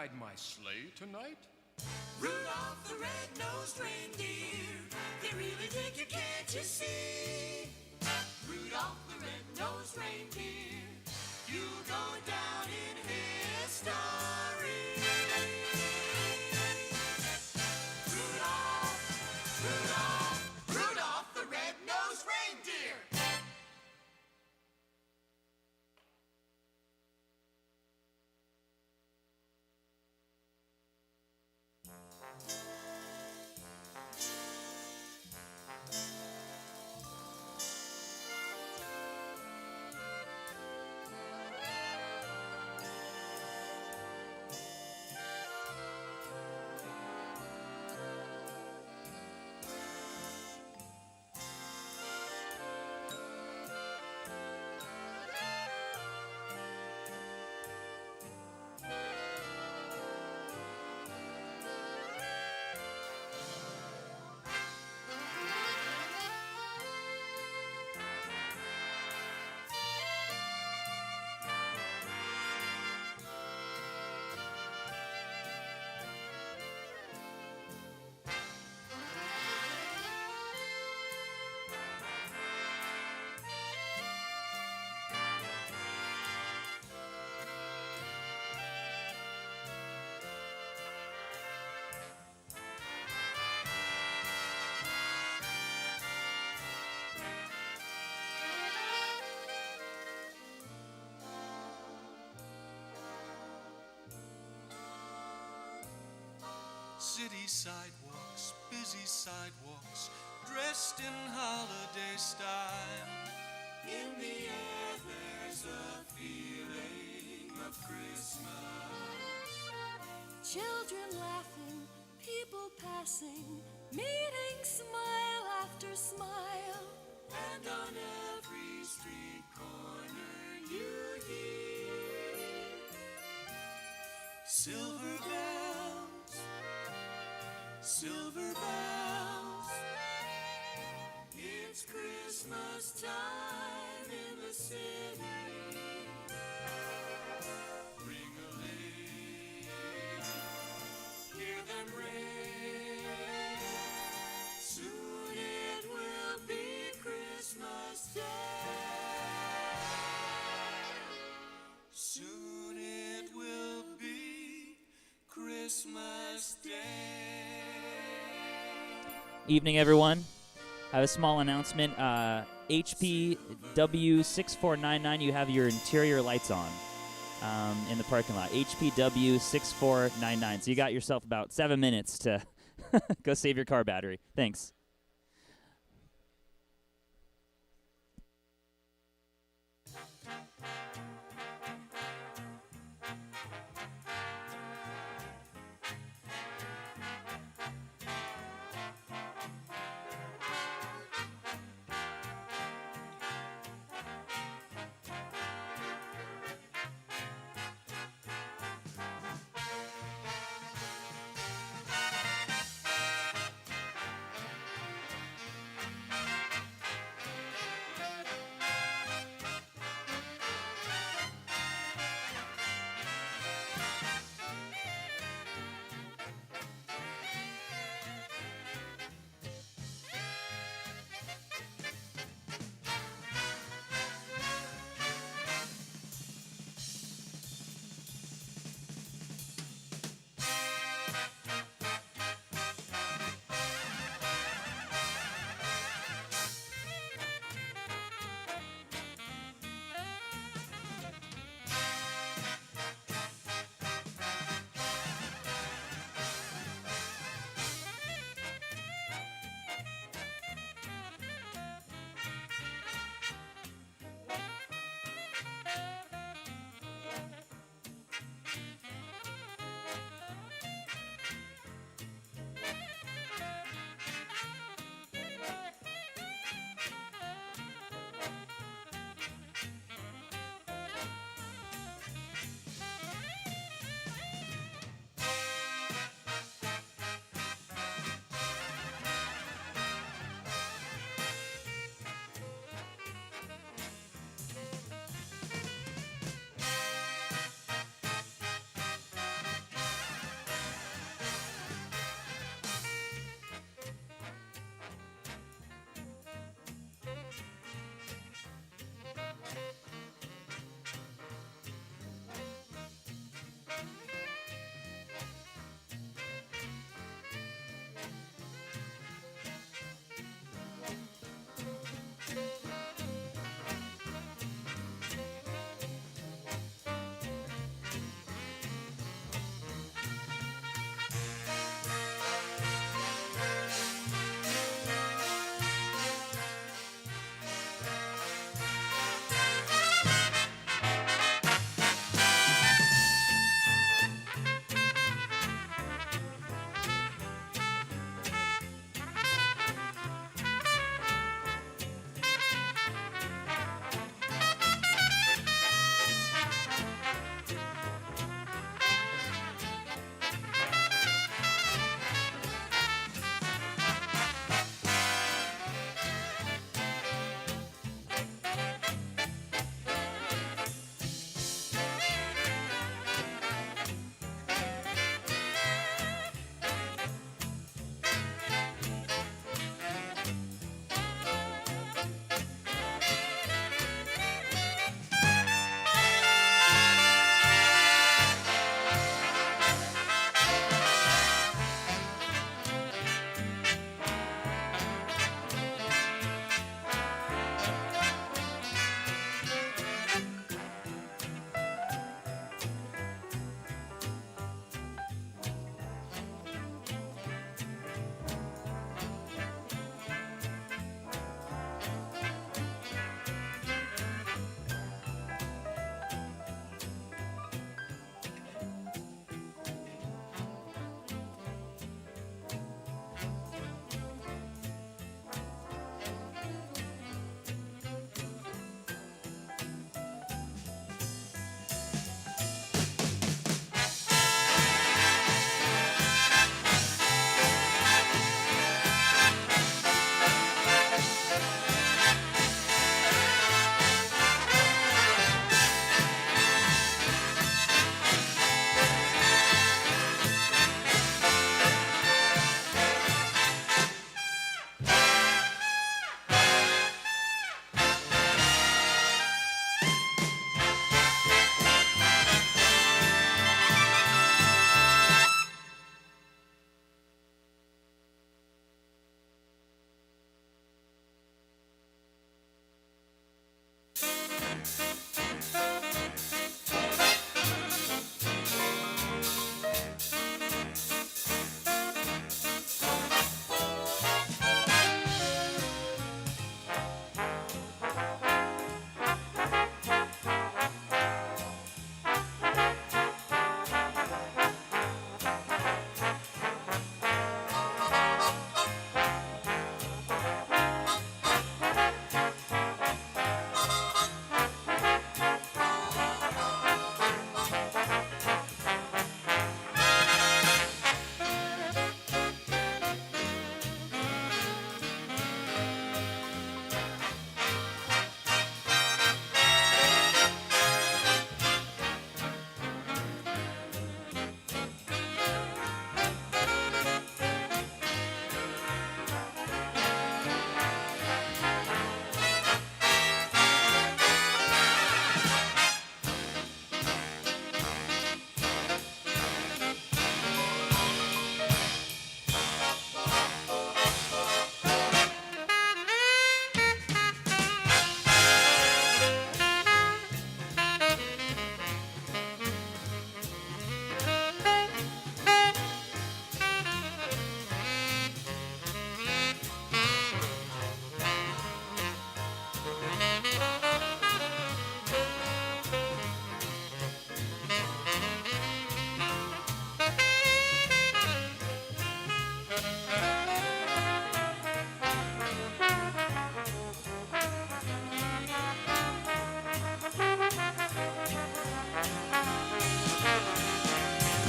ride my sleigh tonight? Rudolph the red-nosed reindeer, they really think you, can't you see? Rudolph the red-nosed reindeer, you'll go down in history. Rudolph, Rudolph, Rudolph the red-nosed reindeer. City sidewalks, busy sidewalks, dressed in holiday style. In the air there's a feeling of Christmas. Children laughing, people passing, meeting smile after smile. And on every street corner you hear Silver bells, silver bells. It's Christmas time in the city. Ring-a-ling, hear them ring. Soon it will be Christmas Day. Soon it will be Christmas Day. Evening, everyone. I have a small announcement. HPW6499, you have your interior lights on in the parking lot. HPW6499. So you got yourself about 7 minutes to go save your car battery. Thanks.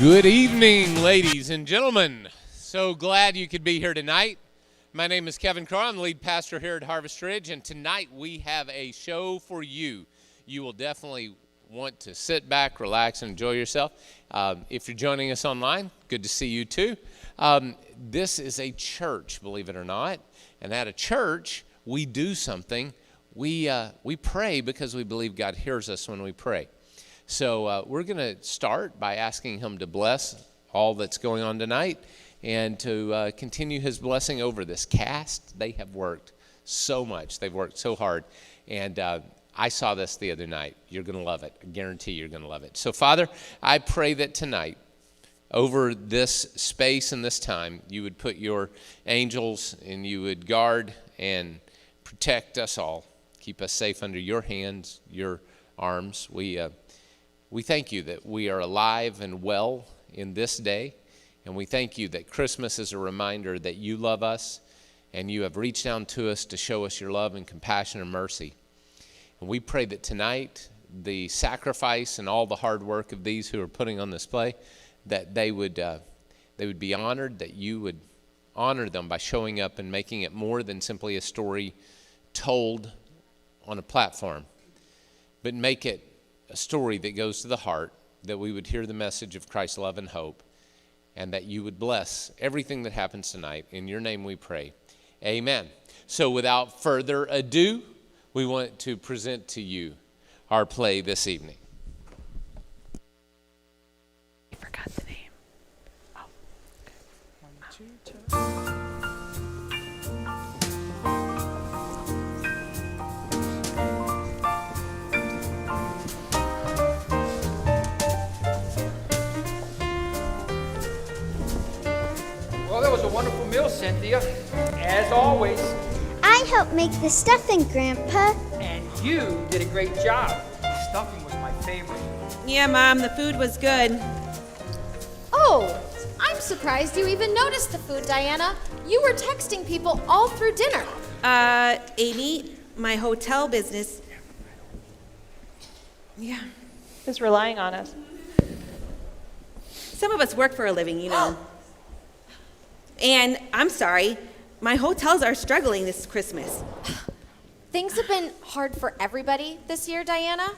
Good evening, ladies and gentlemen. So glad you could be here tonight. My name is Kevin Carr. I'm the lead pastor here at Harvest Ridge, and tonight we have a show for you. You will definitely want to sit back, relax, and enjoy yourself. If you're joining us online, good to see you too. This is a church, believe it or not, and at a church, we do something. We pray because we believe God hears us when we pray. So we're going to start by asking him to bless all that's going on tonight and to continue his blessing over this cast. They have worked so much. They've worked so hard. And I saw this the other night. You're going to love it. I guarantee you're going to love it. So, Father, I pray that tonight, over this space and this time, you would put your angels and you would guard and protect us all. Keep us safe under your hands, your arms. We thank you that we are alive and well in this day, and we thank you that Christmas is a reminder that you love us and you have reached down to us to show us your love and compassion and mercy. And we pray that tonight, the sacrifice and all the hard work of these who are putting on display, that they would be honored, that you would honor them by showing up and making it more than simply a story told on a platform, but make it a story that goes to the heart, that we would hear the message of Christ's love and hope, and that you would bless everything that happens tonight. In your name we pray. Amen. So without further ado, we want to present to you our play this evening. I forgot the name. Oh. Well, that was a wonderful meal, Cynthia, as always. I helped make the stuffing, Grandpa. And you did a great job. Stuffing was my favorite. Yeah, Mom, the food was good. Oh, I'm surprised you even noticed the food, Diana. You were texting people all through dinner. Amy, my hotel business. Yeah. Is relying on us. Some of us work for a living, you know. And I'm sorry, my hotels are struggling this Christmas. Things have been hard for everybody this year, Diana.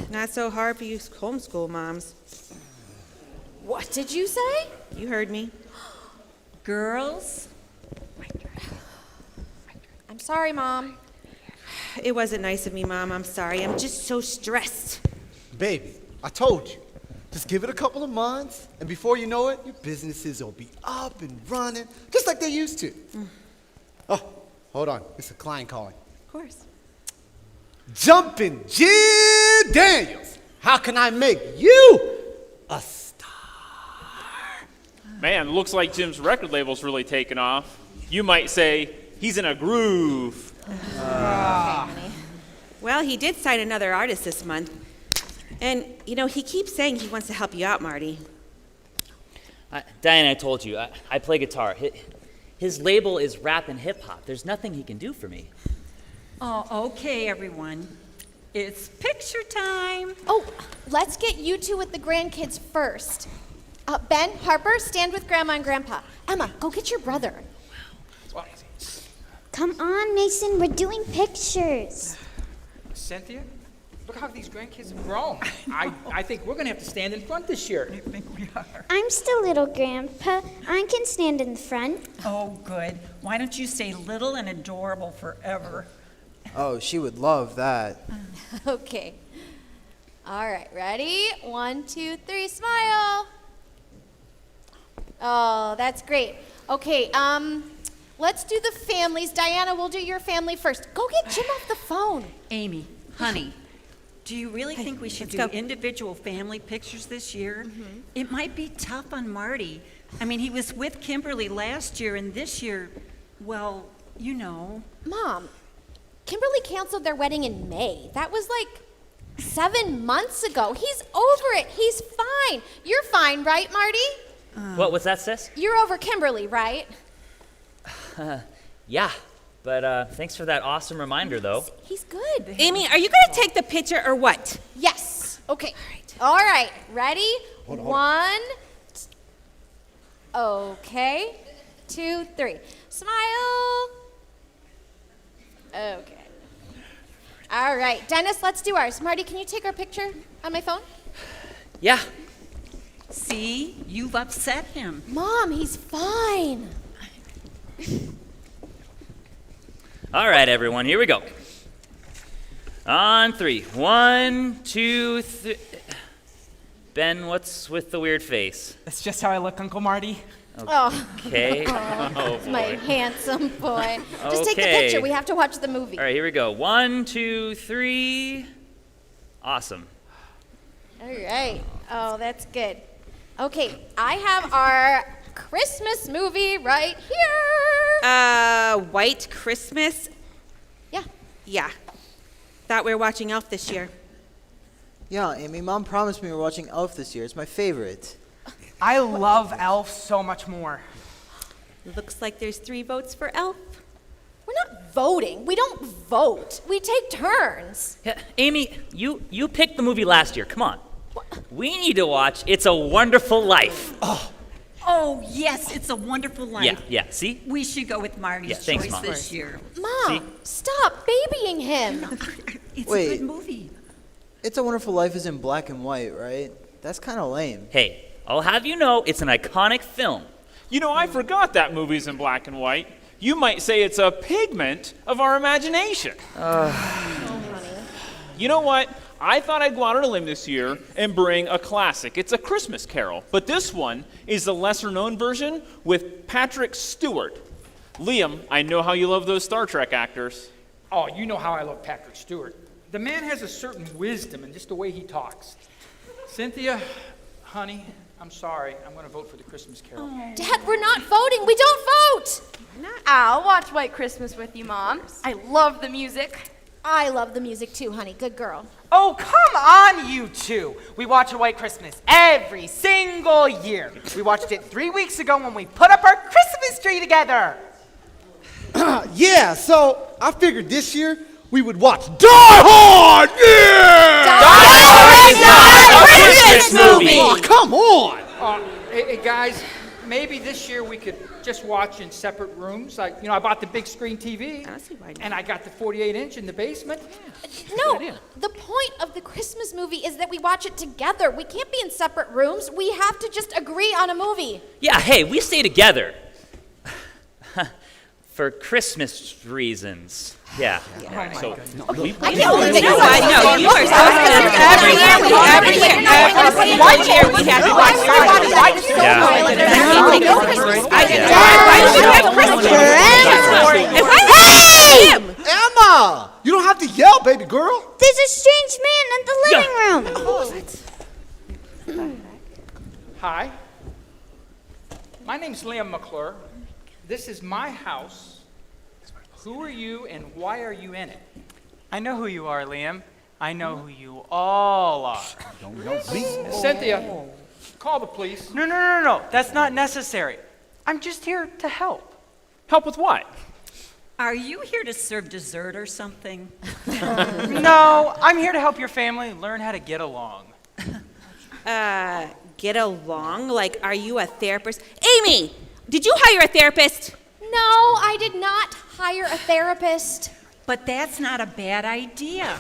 Not so hard for you homeschool moms. What did you say? You heard me. Girls? I'm sorry, Mom. It wasn't nice of me, Mom. I'm sorry. I'm just so stressed. Baby, I told you. Just give it a couple of months, and before you know it, your businesses will be up and running, just like they used to. Oh, hold on. It's a client calling. Of course. Jumpin' Jim Daniels, how can I make you a star? Man, looks like Jim's record label's really taken off. You might say he's in a groove. Well, he did sign another artist this month. And, you know, he keeps saying he wants to help you out, Marty. Diana, I told you, I play guitar. His label is rap and hip hop. There's nothing he can do for me. Oh, okay, everyone. It's picture time. Oh, let's get you two with the grandkids first. Ben, Harper, stand with Grandma and Grandpa. Emma, go get your brother. Come on, Mason, we're doing pictures. Cynthia, look how these grandkids have grown. I think we're going to have to stand in front this year. I think we are. I'm still little, Grandpa. I can stand in the front. Oh, good. Why don't you stay little and adorable forever? Oh, she would love that. Okay. All right, ready? 1, 2, 3, smile. Oh, that's great. Okay, let's do the families. Diana, we'll do your family first. Go get Jim off the phone. Amy, honey, do you really think we should do let's go. individual family pictures this year? It might be tough on Marty. I mean, he was with Kimberly last year, and this year, well, you know. Mom, Kimberly canceled their wedding in May. That was like 7 months ago. He's over it. He's fine. You're fine, right, Marty? What's that, sis? You're over Kimberly, right? Yeah, but thanks for that awesome reminder, though. He's good. Amy, are you going to take the picture or what? Yes. Okay. All right. Ready? hold on. 1. Okay. 2, 3. Smile. Okay. All right, Dennis, let's do ours. Marty, can you take our picture on my phone? Yeah. See, you've upset him. Mom, he's fine. All right, everyone, here we go. On 3. 1, 2, 3. Ben, what's with the weird face? That's just how I look, Uncle Marty. Okay. Oh, my handsome boy. Just take the picture. We have to watch the movie. All right, here we go. 1, 2, 3. Awesome. All right. Oh, that's good. Okay, I have our Christmas movie right here. White Christmas? Yeah. Yeah. Thought we were watching Elf this year. Yeah, Amy, Mom promised me we're watching Elf this year. It's my favorite. I love Elf so much more. Looks like there's 3 votes for Elf. We're not voting. We don't vote. We take turns. Yeah, Amy, you picked the movie last year. Come on. We need to watch It's a Wonderful Life. Oh, yes, It's a Wonderful Life. Yeah, see? We should go with Marty's Yeah, thanks, choice Mom. this year. Mom, stop babying him. It's a Wait. good movie. It's a Wonderful Life is in black and white, right? That's kind of lame. Hey, I'll have you know it's an iconic film. You know, I forgot that movie's in black and white. You might say it's a pigment of our imagination. You know what? I thought I'd go out on a limb this year and bring a classic. It's A Christmas Carol, but this one is the lesser-known version with Patrick Stewart. Liam, I know how you love those Star Trek actors. Oh, you know how I love Patrick Stewart. The man has a certain wisdom in just the way he talks. Cynthia, honey, I'm sorry. I'm going to vote for the Christmas Carol. Dad, we're not voting. We don't vote. I'll watch White Christmas with you, Mom. I love the music. I love the music too, honey. Good girl. Oh, come on, you two. We watch a White Christmas every single year. We watched it 3 weeks ago when we put up our Christmas tree together. Yeah, so I figured this year we would watch Die Hard! Yeah! Christmas movie. Oh, come on! Hey, guys, maybe this year we could just watch in separate rooms. Like, I bought the big screen TV. I see why not. And I got the 48-inch in the basement. No, the point of the Christmas movie is that we watch it together. We can't be in separate rooms. We have to just agree on a movie. Yeah, hey, we stay together. For Christmas reasons. Yeah. So I we can't believe that you guys know. You are so good. Every year we have to watch Star Wars. Why do you have Christmas? Hey! Emma! You don't have to yell, baby girl. There's a strange man in the living room. Hi. My name's Liam McClure. This is my house. Who are you and why are you in it? I know who you are, Liam. I know who you all are. Cynthia, call the police. No. That's not necessary. I'm just here to help. help with what? Are you here to serve dessert or something? No, I'm here to help your family learn how to get along. Get along? Like, are you a therapist? Amy, did you hire a therapist? No, I did not hire a therapist. But that's not a bad idea.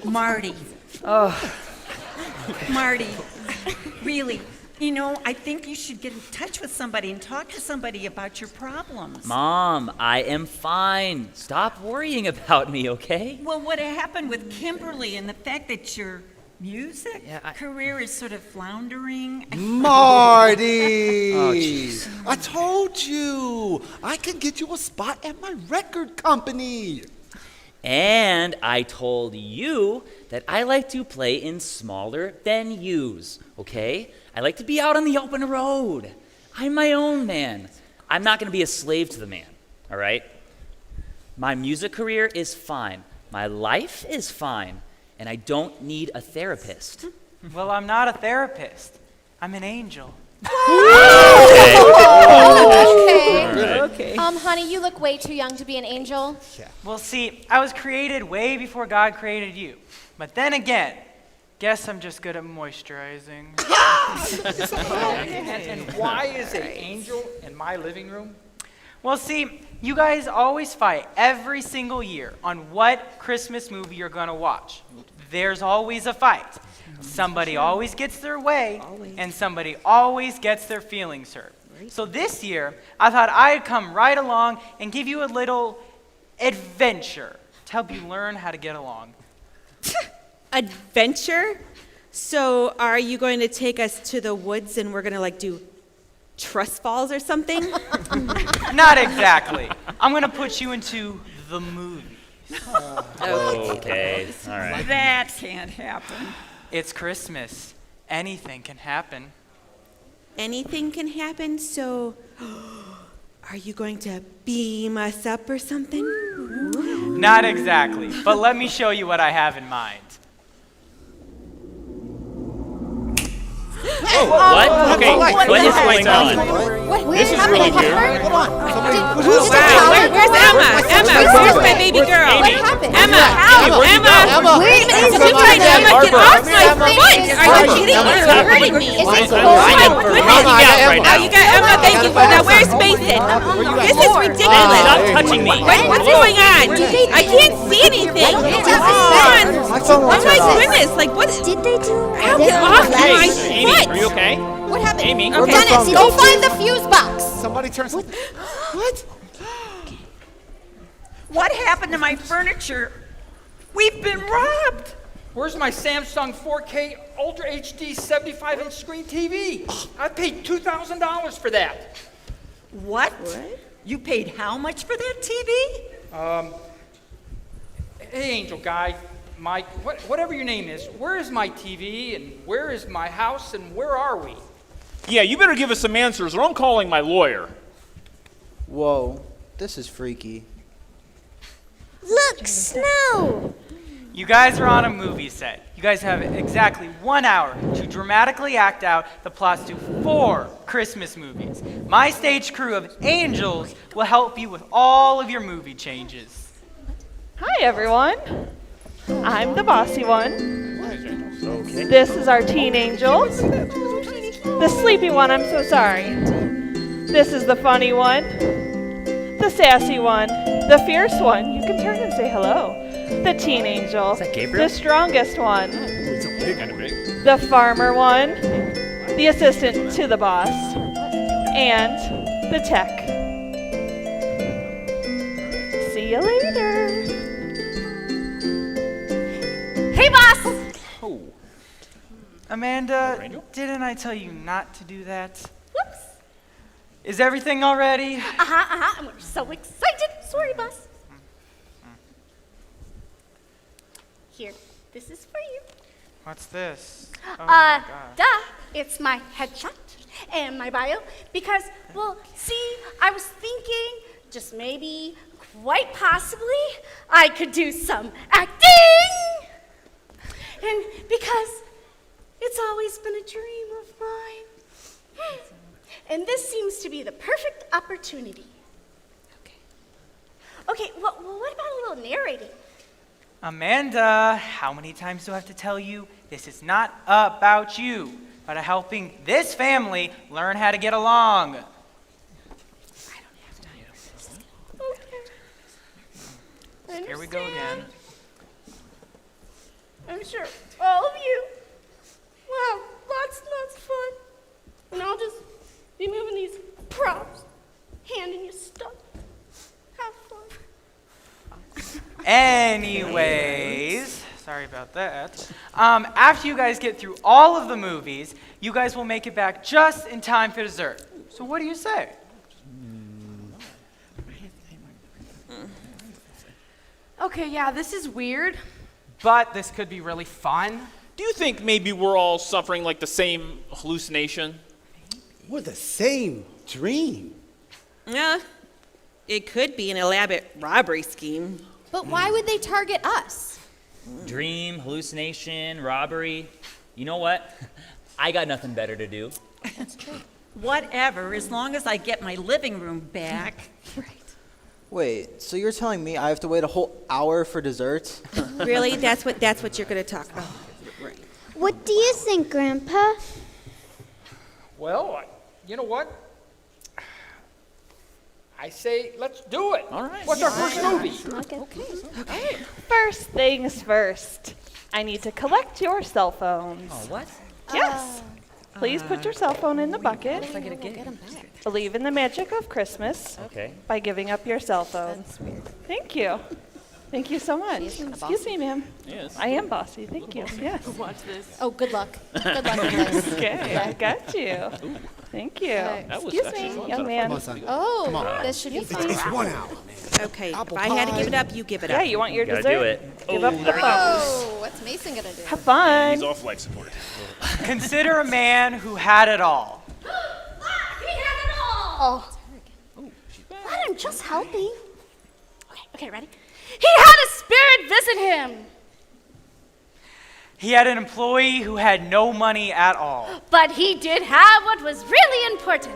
Marty. Marty, really, I think you should get in touch with somebody and talk to somebody about your problems. Mom, I am fine. Stop worrying about me, okay? Well, what happened with Kimberly and the fact that your music Yeah, career is sort of floundering? Marty! Oh, jeez. I told you, I can get you a spot at my record company. And I told you that I like to play in smaller venues, okay? I like to be out on the open road. I'm my own man. I'm not going to be a slave to the man, all right? My music career is fine. My life is fine. And I don't need a therapist. Well, I'm not a therapist. I'm an angel. Okay. Honey, you look way too young to be an angel. Well, see, I was created way before God created you. But then again, Guess I'm just good at moisturizing. and why is an angel in my living room? Well, see, you guys always fight every single year on what Christmas movie you're going to watch. There's always a fight. Somebody always gets their way, and somebody always gets their feelings hurt. So this year, I thought I'd come right along and give you a little adventure to help you learn how to get along. Adventure? So are you going to take us to the woods and we're going to like do trust falls or something? Not exactly. I'm going to put you into the movies. Okay, all right. That can't happen. It's Christmas. Anything can happen. Anything can happen, so are you going to beam us up or something? Not exactly, but let me show you what I have in mind. What? Okay, what is going on? This is really weird. Hold on. Where's Emma? Emma, where's my baby girl? Amy. Emma, Emma, wait a minute. Emma, get off my foot. Are you kidding me? You're hurting me. Oh my goodness. Oh, you got Emma, thank you for that. Where's Mason? This is ridiculous. Stop touching me. What's going on? I can't see anything. Come on. Oh my goodness. Like, what did they do? Get off my Amy, foot. are you okay? What happened? Amy. Dennis, go find the fuse box. Somebody turn something. What? What happened to my furniture? We've been robbed. Where's my Samsung 4K Ultra HD 75-inch screen TV? I paid $2,000 for that. What? You paid how much for that TV? Hey, Angel Guy, Mike, whatever your name is, where is my TV and where is my house and where are we? Yeah, you better give us some answers or I'm calling my lawyer. Whoa, this is freaky. Look, snow! You guys are on a movie set. You guys have exactly 1 hour to dramatically act out the plots to 4 Christmas movies. My stage crew of angels will help you with all of your movie changes. Hi, everyone. I'm the bossy one. This is our teen angel. The sleepy one, I'm so sorry. This is the funny one. The sassy one. The fierce one. You can turn and say hello. The teen angel. Is that Gabriel? The strongest one. It's a pig kind of big. The farmer one. The assistant to the boss. And the tech. See you later. Hey, boss. Oh. Amanda, didn't I tell you not to do that? Whoops. Is everything all ready? I'm so excited. Sorry, boss. Here, this is for you. What's this? Oh my God. Duh. It's my headshot and my bio because, well, see, I was thinking just maybe, quite possibly, I could do some acting. And because it's always been a dream of mine. And this seems to be the perfect opportunity. Okay, well, what about a little narrating? Amanda, how many times do I have to tell you this is not about you, but helping this family learn how to get along? Okay. Here we go again. I'm sure all of you will have lots and lots of fun. And I'll just be moving these props, handing you stuff. Have fun. Anyways, sorry about that. After you guys get through all of the movies, you guys will make it back just in time for dessert. So what do you say? Okay, yeah, this is weird. But this could be really fun. Do you think maybe we're all suffering like the same hallucination? We're the same dream. Yeah, it could be an elaborate robbery scheme. But why would they target us? Dream, hallucination, robbery. You know what? I got nothing better to do. That's true. Whatever, as long as I get my living room back. Wait, so you're telling me I have to wait a whole hour for dessert? Really? That's what you're going to talk about? Right. What do you think, Grandpa? Well, you know what? I say, let's do it. All right. What's our first movie? Okay. First things first. I need to collect your cell phones. Oh, what? Yes. Please put your cell phone in the bucket. Believe in the magic of Christmas. Okay. By giving up your cell phone. Thank you. Thank you so much. Excuse me, ma'am. Yes. I am bossy. Thank you. Yes. Watch this. Oh, good luck. Good luck with this. Okay, I got you. Thank you. That was Excuse actually me, fun. young man. Oh, this should be It's fun. 1 hour. Okay, if I had to give it up, you give it Yeah, up. you want your Gotta dessert? do it. Give up the phone. Oh, what's Mason gonna do? Have fun. He's off life support. Consider a man who had it all. He had it all. Let him just helping. Okay, ready? He had a spirit visit him, He had an employee who had no money at all. but he did have what was really important.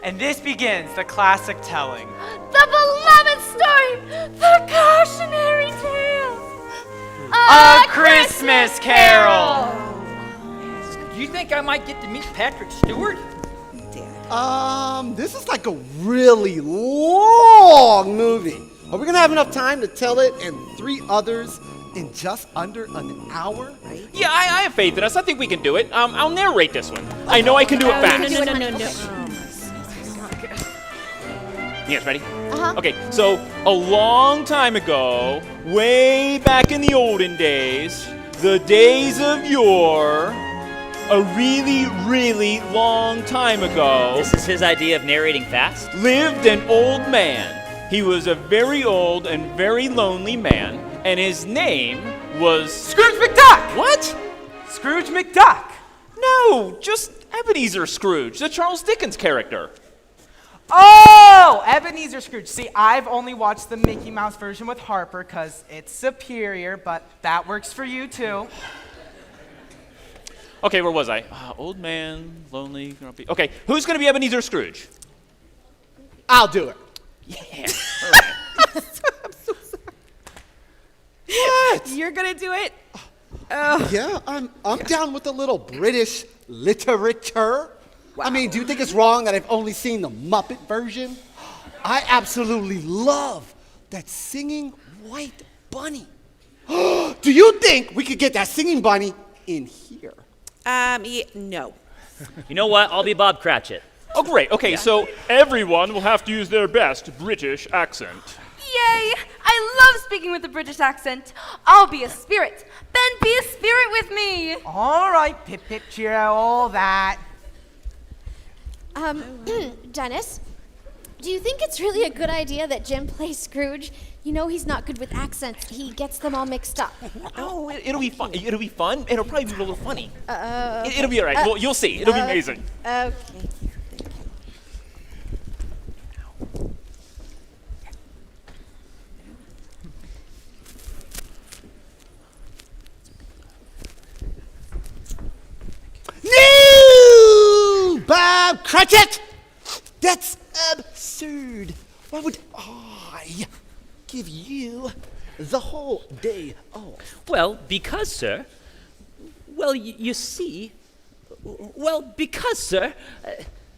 And this begins the classic telling. The beloved story, the cautionary tale. A Christmas Carol. Do you think I might get to meet Patrick Stewart? This is like a really long movie. Are we gonna have enough time to tell it and 3 others in just under an hour? Yeah, I have faith in us. I think we can do it. I'll narrate this one. I know I can do it fast. No. You guys ready? Okay, so a long time ago, way back in the olden days, the days of yore, a really, really long time ago, This is his idea of narrating fast? lived an old man. He was a very old and very lonely man, and his name was Scrooge McDuck! What? Scrooge McDuck! No, just Ebenezer Scrooge, the Charles Dickens character. Oh, Ebenezer Scrooge. See, I've only watched the Mickey Mouse version with Harper because it's superior, but that works for you too. Okay, where was I? Old man, lonely, grumpy. Okay, who's going to be Ebenezer Scrooge? I'll do it. Yeah. All right. You're gonna do it? Yeah, I'm down with a little British literature. I mean, do you think it's wrong that I've only seen the Muppet version? I absolutely love that singing white bunny. Do you think we could get that singing bunny in here? Yeah, no. You know what? I'll be Bob Cratchit. Oh, great. Okay, so everyone will have to use their best British accent. Yay! I love speaking with a British accent. I'll be a spirit. Ben, be a spirit with me. All right, pip pip cheer out, all that. Dennis, do you think it's really a good idea that Jim plays Scrooge? You know he's not good with accents. He gets them all mixed up. Oh, it'll be fun. It'll be fun. It'll probably be a little funny. Okay. It'll be all right. Well, you'll see. It'll be amazing. Okay. No, Bob Cratchit! That's absurd. Why would I give you the whole day off? Well, because, sir. Well, you see. Well, because, sir.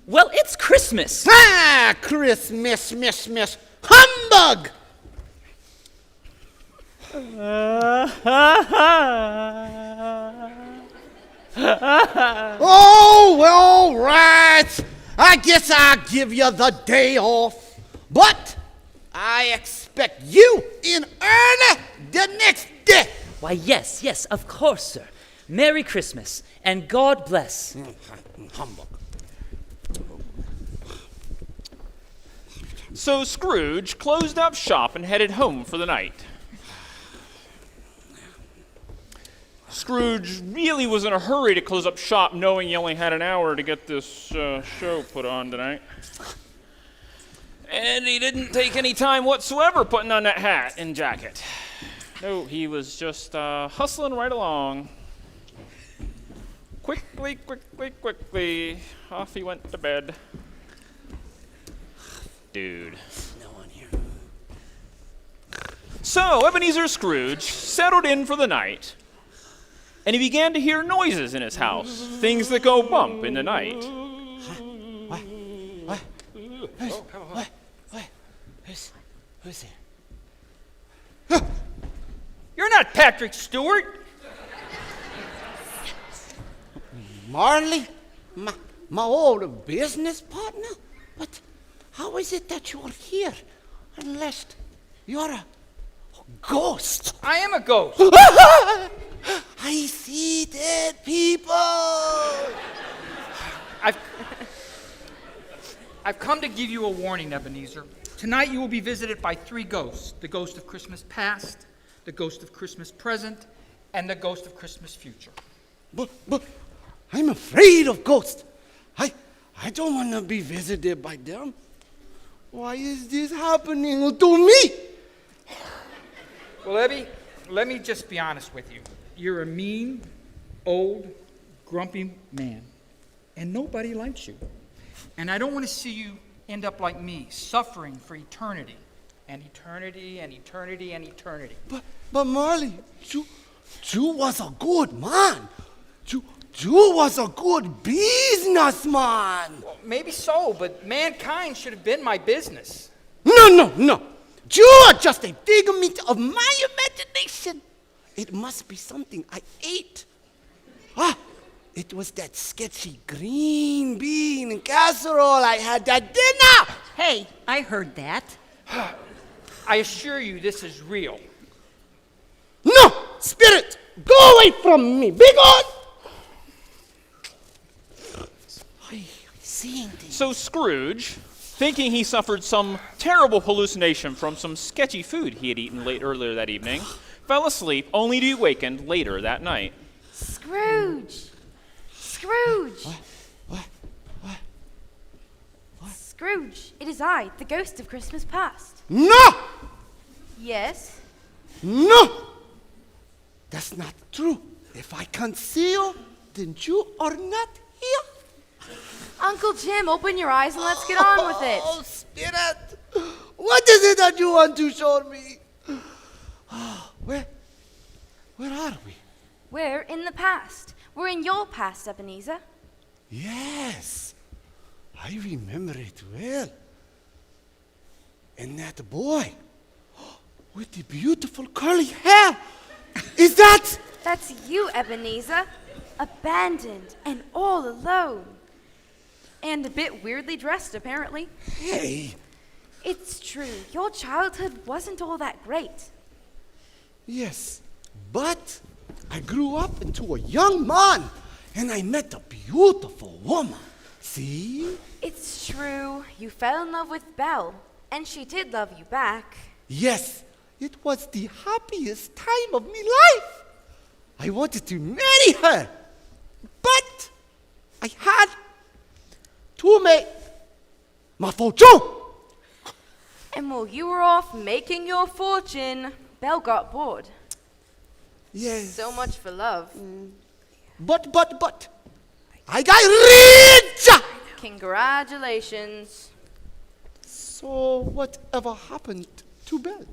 Well, it's Christmas. Ah, Christmas, miss. Humbug! Oh, well, all right. I guess I'll give you the day off. But I expect you in early the next day. Why, yes, of course, sir. Merry Christmas, and God bless. Humbug. So Scrooge closed up shop and headed home for the night. Scrooge really was in a hurry to close up shop, knowing he only had an hour to get this show put on tonight. And he didn't take any time whatsoever putting on that hat and jacket. No, he was just hustling right along. Quickly, off he went to bed. Dude. No one here. So, Ebenezer Scrooge settled in for the night. and he began to hear noises in his house, things that go bump in the night. Who's there? You're not Patrick Stewart. Marley? My old business partner? But how is it that you're here? Unless you're a ghost. I am a ghost. I see dead people. I've come to give you a warning, Ebenezer. Tonight you will be visited by 3 ghosts. The ghost of Christmas past, the ghost of Christmas present, and the ghost of Christmas future. But I'm afraid of ghosts. I don't want to be visited by them. Why is this happening to me? Well, Ebby, let me just be honest with you. You're a mean, old, grumpy man, and nobody likes you. And I don't want to see you end up like me, suffering for eternity, and eternity, and eternity, and eternity. But Marley, you was a good man. You was a good businessman. Well, maybe so, but mankind should have been my business. No. You are just a figment of my imagination. It must be something I ate. It was that sketchy green bean casserole I had at dinner. Hey, I heard that. I assure you this is real. No, spirit, go away from me. Be gone. So Scrooge, thinking he suffered some terrible hallucination from some sketchy food he had eaten earlier that evening, fell asleep only to be wakened later that night. Scrooge! What? Scrooge, it is I, the ghost of Christmas past. No! Yes? No! That's not true. If I can't see you, then you are not here. Uncle Jim, open your eyes and let's get on with it. Oh, Spirit! What is it that you want to show me? Where are we? We're in the past. We're in your past, Ebenezer. Yes, I remember it well. And that boy with the beautiful curly hair, is that? That's you, Ebenezer. Abandoned and all alone. And a bit weirdly dressed, apparently. Hey. It's true. Your childhood wasn't all that great. Yes, but I grew up into a young man, and I met a beautiful woman. See? It's true. You fell in love with Belle, and she did love you back. Yes, it was the happiest time of my life. I wanted to marry her, but I had to make my fortune. And while you were off making your fortune, Belle got bored. Yes. So much for love. But, I got rich! Congratulations. So whatever happened to Belle?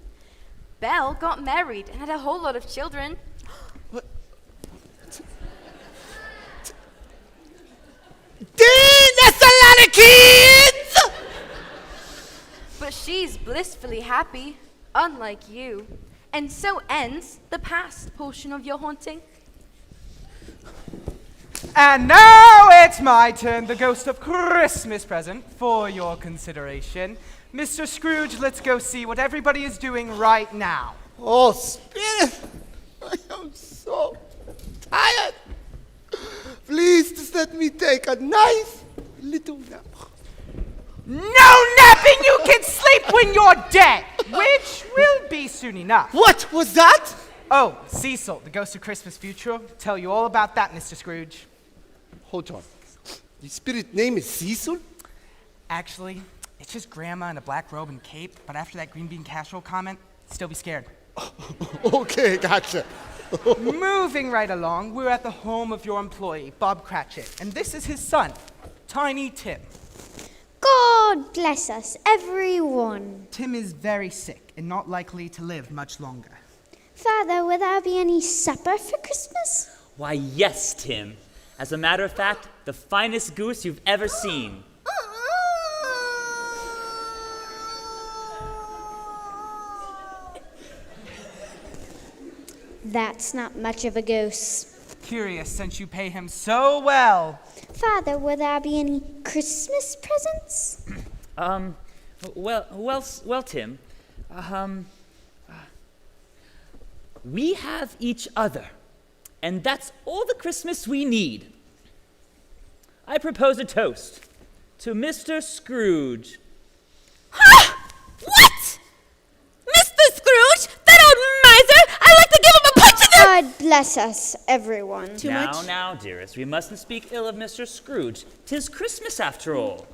Belle got married and had a whole lot of children. That's a lot of kids! But she's blissfully happy, unlike you. And so ends the past portion of your haunting. And now it's my turn, the ghost of Christmas present, for your consideration. Mr. Scrooge, let's go see what everybody is doing right now. Oh, Spirit, I am so tired. Please just let me take a nice little nap. No napping! You can sleep when you're dead, which will be soon enough. What was that? Oh, Cecil, the ghost of Christmas future. Tell you all about that, Mr. Scrooge. Hold on. The spirit name is Cecil? Actually, it's just Grandma in a black robe and cape, but after that green bean casserole comment, still be scared. Okay, gotcha. Moving right along, we're at the home of your employee, Bob Cratchit, and this is his son, Tiny Tim. God bless us, everyone. Tim is very sick and not likely to live much longer. Father, will there be any supper for Christmas? Why, yes, Tim. As a matter of fact, the finest goose you've ever seen. That's not much of a goose. Curious, since you pay him so well. Father, will there be any Christmas presents? Well, Tim, we have each other, and that's all the Christmas we need. I propose a toast to Mr. Scrooge. What? Mr. Scrooge? That old miser! I'd like to give him a punch in the... God bless us, everyone. Now, dearest, we mustn't speak ill of Mr. Scrooge. 'Tis Christmas after all.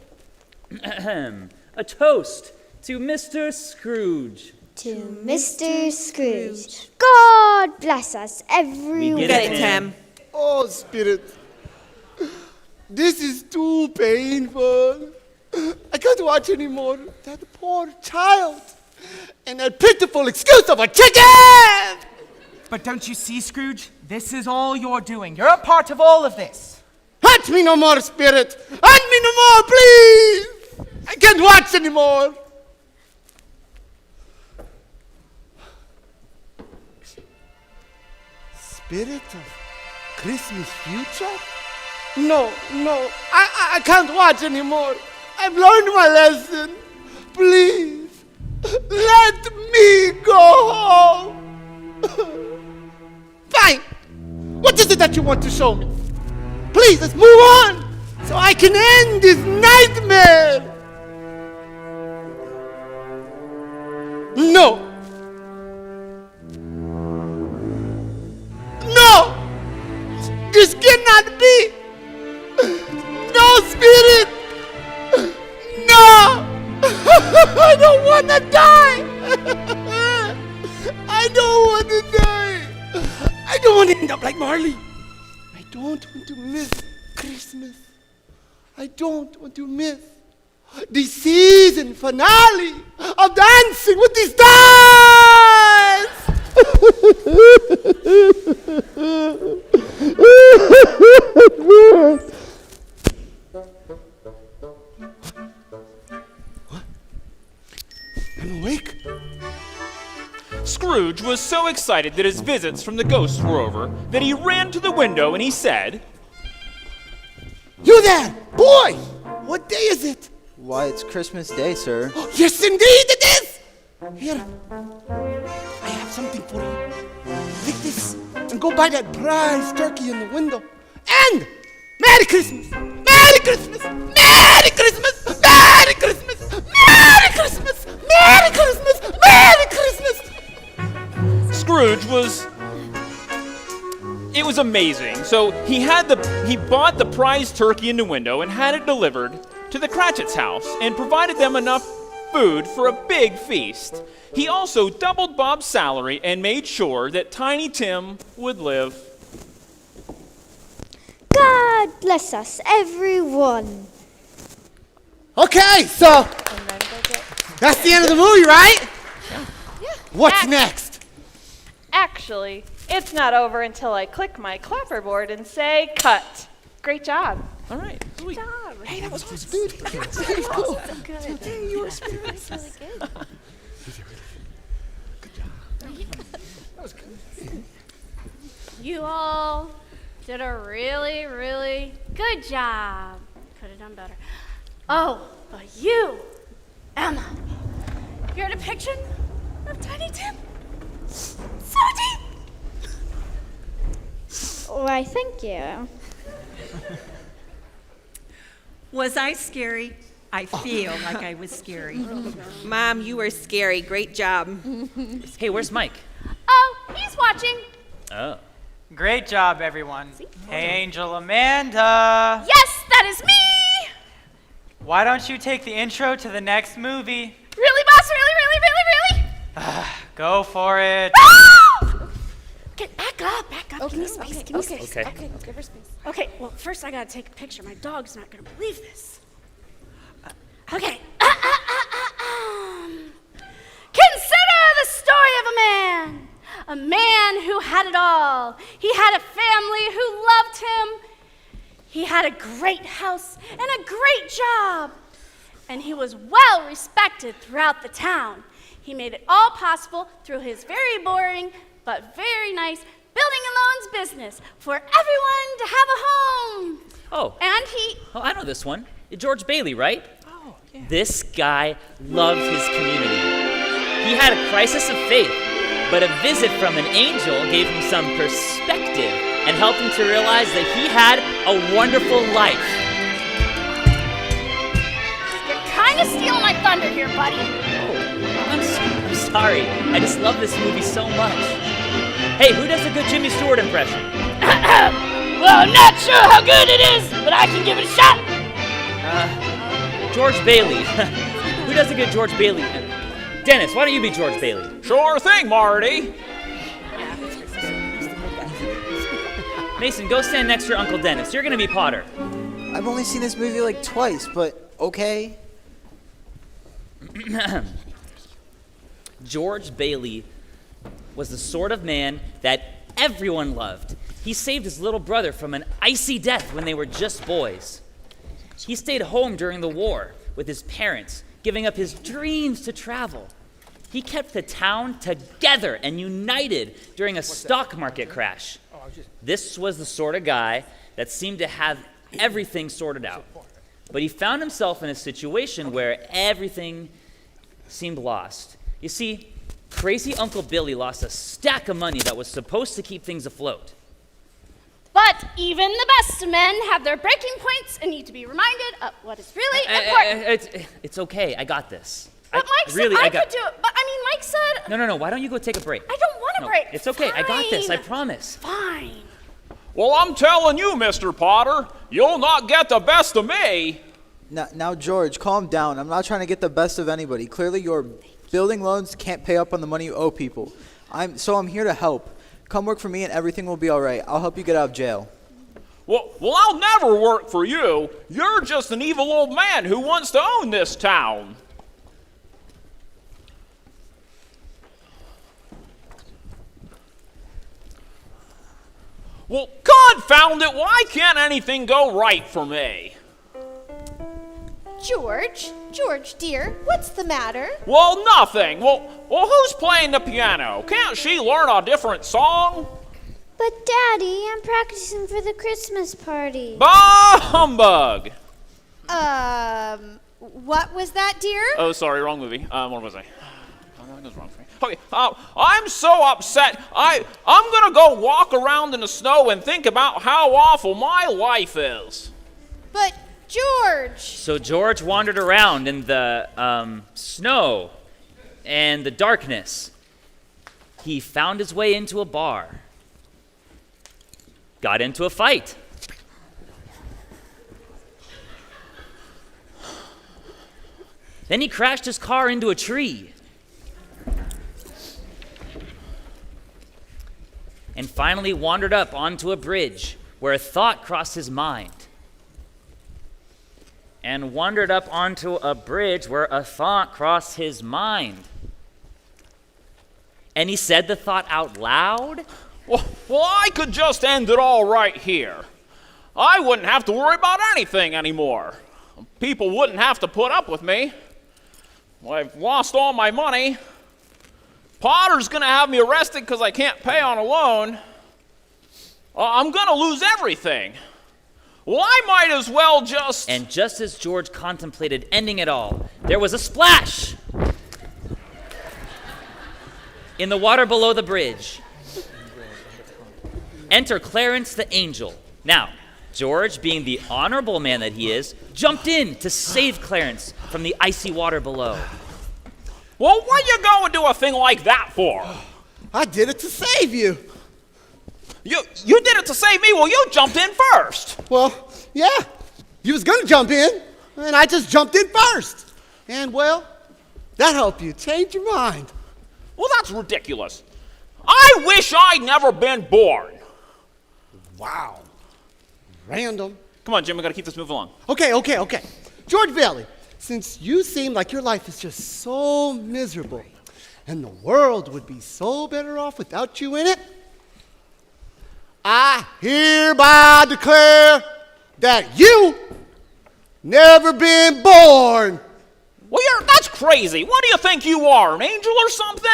A toast to Mr. Scrooge. To Mr. Scrooge. God bless us, everyone. We get it, Tim. Oh, Spirit. This is too painful. I can't watch anymore. That poor child. And that pitiful excuse of a chicken! But don't you see, Scrooge? This is all you're doing. You're a part of all of this. Hunt me no more, Spirit! Hunt me no more, please! I can't watch anymore! Spirit of Christmas future? No, I can't watch anymore. I've learned my lesson. Please, let me go home. Fine. What is it that you want to show me? Please, let's move on so I can end this nightmare. No. This cannot be. No, Spirit. No. I don't want to die. I don't want to die. I don't want to end up like Marley. I don't want to miss Christmas. I don't want to miss the season finale of Dancing with the Stars. I'm awake. Scrooge was so excited that his visits from the ghosts were over that he ran to the window and he said, You there, boy! What day is it? Why, it's Christmas Day, sir. Yes, indeed it is! Here, I have something for you. Take this and go buy that prize turkey in the window. And Merry Christmas! Merry Christmas! Merry Christmas! Merry Christmas! Merry Christmas! Merry Christmas! Merry Christmas! It was amazing. So he bought the prize turkey in the window and had it delivered to the Cratchit's house and provided them enough food for a big feast. He also doubled Bob's salary and made sure that Tiny Tim would live. God bless us, everyone. Okay, so that's the end of the movie, right? Yeah. What's next? Actually, it's not over until I click my clapperboard and say cut. Great job. All right. Good job. Hey, that was good. That was cool. Hey, you were That's really good. That was good. You all did a really, really good job. Could have done better. Oh, but you, Emma, your depiction of Tiny Tim, so deep. Why, thank you. Was I scary? I feel like I was scary. Mom, you were scary. Great job. Hey, where's Mike? Oh, he's watching. Oh. Great job, everyone. Hey, Angel Amanda. Yes, that is me. Why don't you take the intro to the next movie? Really, boss? Really? Go for it. Get back up. Give me space. Give me space. Okay. Let's give her space. Okay, well, first I gotta take a picture. My dog's not gonna believe this. Okay. Consider the story of a man man who had it all. He had a family who loved him. He had a great house and a great job. And he was well respected throughout the town. He made it all possible through his very boring but very nice building and loans business for everyone to have a home. Oh. And he... Oh, I know this one. George Bailey, right? Oh, yeah. This guy loved his community. He had a crisis of faith, but a visit from an angel gave him some perspective and helped him to realize that he had a wonderful life. You're kind of stealing my thunder here, buddy. Oh, I'm sorry. I just love this movie so much. Hey, who does a good Jimmy Stewart impression? Well, I'm not sure how good it is, but I can give it a shot. George Bailey. Who does a good George Bailey? Dennis, why don't you be George Bailey? Sure thing, Marty. Mason, go stand next to your Uncle Dennis. You're gonna be Potter. I've only seen this movie like twice, but okay. George Bailey was the sort of man that everyone loved. He saved his little brother from an icy death when they were just boys. He stayed home during the war with his parents, giving up his dreams to travel. He kept the town together and united during a stock market crash. This was the sort of guy that seemed to have everything sorted out. But he found himself in a situation where everything seemed lost. You see, crazy Uncle Billy lost a stack of money that was supposed to keep things afloat. But even the best of men have their breaking points and need to be reminded of what is really important. It's okay. I got this. But Mike said I could do it. But I mean, Mike said... No. Why don't you go take a break? I don't want a break. It's okay. Fine. I got this. I promise. Fine. Well, I'm telling you, Mr. Potter, you'll not get the best of me. Now, George, calm down. I'm not trying to get the best of anybody. Clearly, your building loans can't pay up on the money you owe people. I'm here to help. Come work for me and everything will be all right. I'll help you get out of jail. Well, I'll never work for you. You're just an evil old man who wants to own this town. Well, confound it, why can't anything go right for me? George, dear, what's the matter? Well, nothing. Well, who's playing the piano? Can't she learn a different song? But Daddy, I'm practicing for the Christmas party. Bah humbug! What was that, dear? Oh, sorry, wrong movie. What was I? Nothing was wrong for me. Okay, I'm so upset. I'm gonna go walk around in the snow and think about how awful my life is. But George! So George wandered around in the snow and the darkness. He found his way into a bar. Got into a fight. Then he crashed his car into a tree. And finally wandered up onto a bridge where a thought crossed his mind. And wandered up onto a bridge where a thought crossed his mind. And he said the thought out loud. Well, I could just end it all right here. I wouldn't have to worry about anything anymore. People wouldn't have to put up with me. Well, I've lost all my money. Potter's going to have me arrested because I can't pay on a loan. I'm going to lose everything. Well, I might as well just... And just as George contemplated ending it all, there was a splash in the water below the bridge. Enter Clarence the Angel. Now, George, being the honorable man that he is, jumped in to save Clarence from the icy water below. Well, what you going to do a thing like that for? I did it to save you. You did it to save me? Well, you jumped in first. Well, yeah. You was going to jump in, and I just jumped in first. And, well, that helped you change your mind. Well, that's ridiculous. I wish I'd never been born. Wow. Random. Come on, Jim, we got to keep this moving along. Okay. George Bailey, since you seem like your life is just so miserable, and the world would be so better off without you in it, I hereby declare that you never been born. Well, that's crazy. What do you think you are, an angel or something?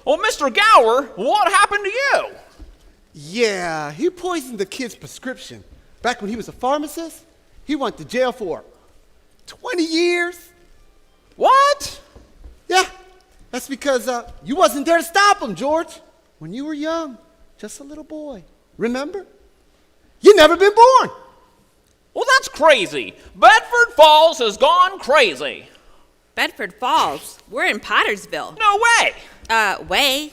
Well, Mr. Gower, what happened to you? Yeah, he poisoned the kid's prescription. Back when he was a pharmacist, he went to jail for 20 years. What? Yeah, that's because you wasn't there to stop him, George. When you were young, just a little boy. Remember? You never been born. Well, that's crazy. Bedford Falls has gone crazy. Bedford Falls? We're in Pottersville. No way. Way.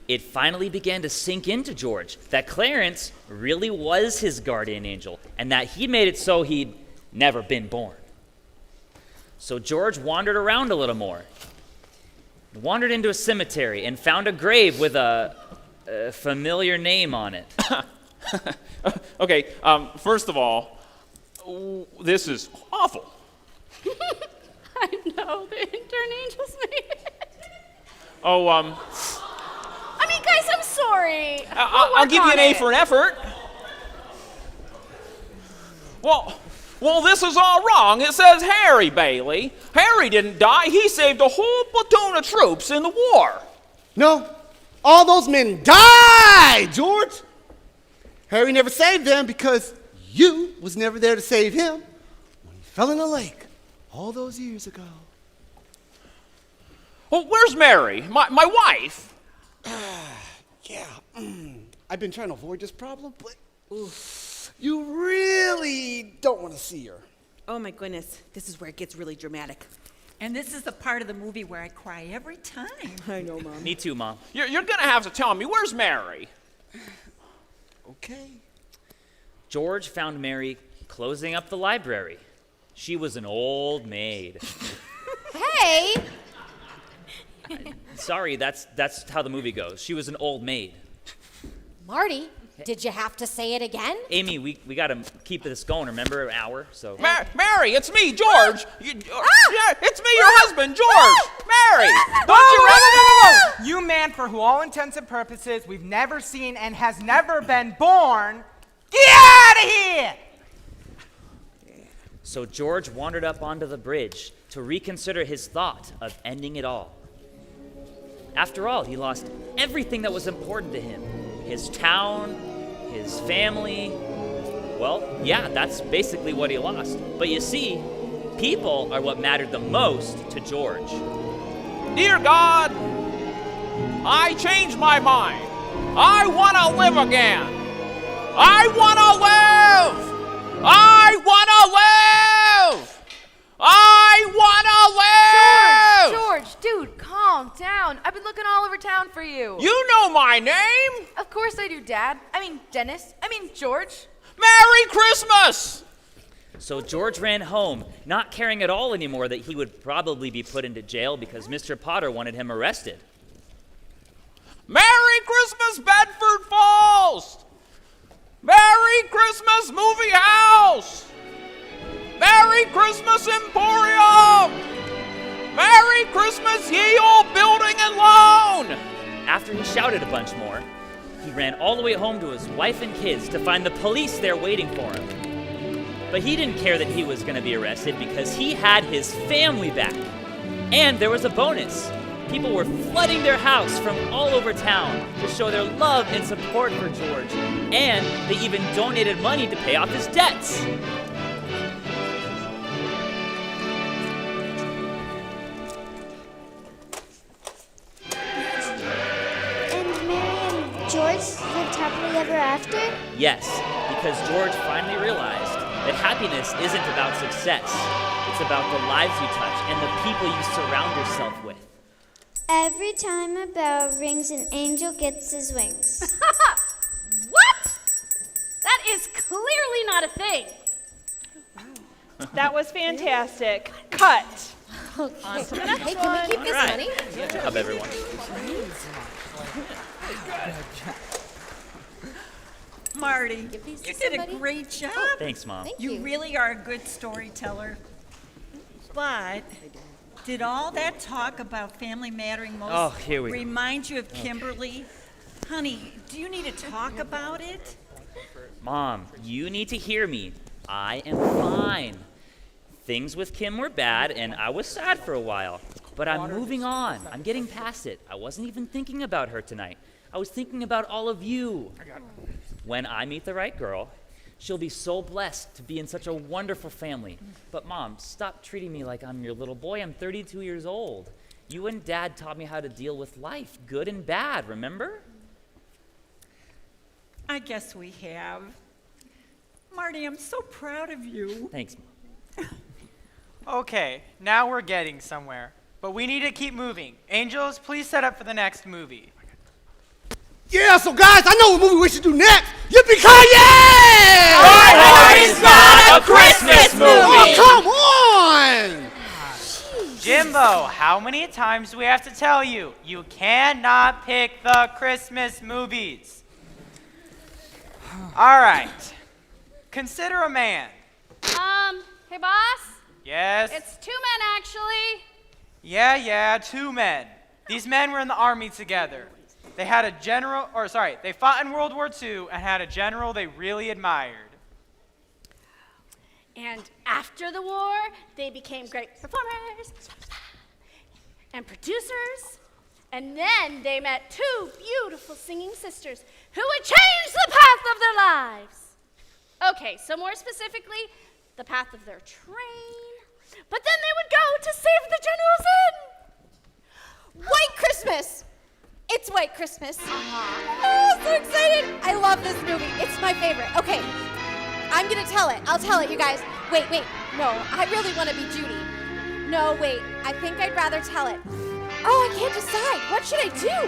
It finally began to sink into George that Clarence really was his guardian angel and that he made it so he'd never been born. So George wandered around a little more. Wandered into a cemetery and found a grave with a familiar name on it. Okay, first of all, this is awful. I know, the intern angels made it. Oh, I mean, guys, I'm sorry. I'll give you an A for an effort. Well, this is all wrong. It says Harry Bailey. Harry didn't die. He saved a whole platoon of troops in the war. No, all those men died, George. Harry never saved them because you was never there to save him when he fell in the lake all those years ago. Well, where's Mary, my wife? Yeah, I've been trying to avoid this problem, but you really don't want to see her. Oh my goodness, this is where it gets really dramatic. And this is the part of the movie where I cry every time. I know, Mom. Me too, Mom. You're going to have to tell me, where's Mary? Okay. George found Mary closing up the library. She was an old maid. Hey! Sorry, that's how the movie goes. She was an old maid. Marty, did you have to say it again? Amy, we got to keep this going. Remember, an hour? So. Mary, it's me, George. Yeah, it's me, your husband, George. Mary, don't you You man for who all intents and purposes we've never seen and has never been born, get out of here! So George wandered up onto the bridge to reconsider his thought of ending it all. After all, he lost everything that was important to him. His town, his family. Well, yeah, that's basically what he lost. But you see, people are what mattered the most to George. Dear God, I changed my mind. I want to live again. I want to live. I want to live. I want to live. George, dude, calm down. I've been looking all over town for you. You know my name. Of course I do, Dad. I mean, Dennis. I mean, George. Merry Christmas. So George ran home, not caring at all anymore that he would probably be put into jail because Mr. Potter wanted him arrested. Merry Christmas, Bedford Falls. Merry Christmas, Movie House. Merry Christmas, Emporium. Merry Christmas, ye old building and loan. After he shouted a bunch more, he ran all the way home to his wife and kids to find the police there waiting for him. But he didn't care that he was going to be arrested because he had his family back. And there was a bonus. People were flooding their house from all over town to show their love and support for George. And they even donated money to pay off his debts. And Mary and George lived happily ever after? Yes, because George finally realized that happiness isn't about success. It's about the lives you touch and the people you surround yourself with. Every time a bell rings, an angel gets his wings. What? That is clearly not a thing. That was fantastic. Cut. On to the next Hey, can we keep this money? Good job, everyone. Marty, you did a great job. Thanks, Mom. You really are a good storyteller. But Did all that talk about family mattering most Oh, here we go. remind you of Kimberly? Honey, do you need to talk about it? Mom, you need to hear me. I am fine. Things with Kim were bad, and I was sad for a while. But I'm moving on. I'm getting past it. I wasn't even thinking about her tonight. I was thinking about all of you. When I meet the right girl, she'll be so blessed to be in such a wonderful family. But Mom, stop treating me like I'm your little boy. I'm 32 years old. You and Dad taught me how to deal with life, good and bad, remember? I guess we have. Marty, I'm so proud of you. Thanks, Mom. Okay, now we're getting somewhere. But we need to keep moving. Angels, please set up for the next movie. Yeah, so guys, I know what movie we should do next. Yippee-ki-yay! It's not a Christmas movie! Oh, come on! Jimbo, how many times do we have to tell you? You cannot pick the Christmas movies. All right. Consider a man. Hey, boss? Yes? It's 2 men, actually. Yeah, 2 men. These men were in the army together. They had a general, they fought in World War II and had a general they really admired. And after the war, they became great performers and producers. And then they met 2 beautiful singing sisters who would change the path of their lives. Okay, so more specifically, the path of their train. But then they would go to save the general's end. White Christmas! It's White Christmas. Oh, so excited! I love this movie. It's my favorite. Okay, I'm gonna tell it. I'll tell it, you guys. Wait. No, I really want to be Judy. No, wait. I think I'd rather tell it. Oh, I can't decide. What should I do?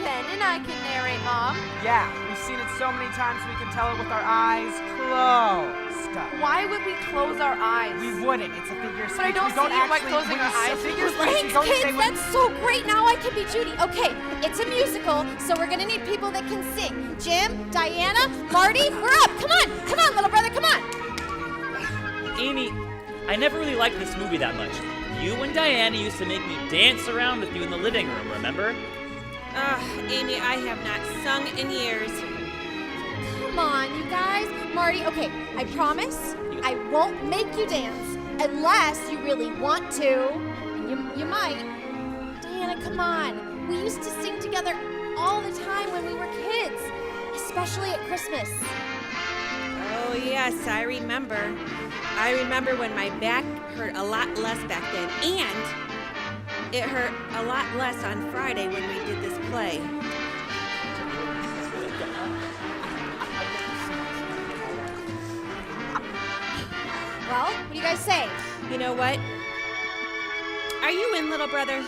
Ben and I can narrate, Mom. Yeah, we've seen it so many times we can tell it with our eyes closed. Why would we close our eyes? We wouldn't. It's a figure of speech. But I don't we don't see it by actually, closing our eyes. Thanks, kids. That's so great. Now I can be Judy. Okay, it's a musical, so we're gonna need people that can sing. Jim, Diana, Marty, we're up. Come on, little brother, come on. Amy, I never really liked this movie that much. You and Diana used to make me dance around with you in the living room, remember? Amy, I have not sung in years. Come on, you guys. Marty, okay, I promise I won't make you dance unless you really want to. And you might. Diana, come on. We used to sing together all the time when we were kids, especially at Christmas. Oh, yes, I remember. I remember when my back hurt a lot less back then, and it hurt a lot less on Friday when we did this play. Well, what do you guys say? You know what? Are you in, little brother?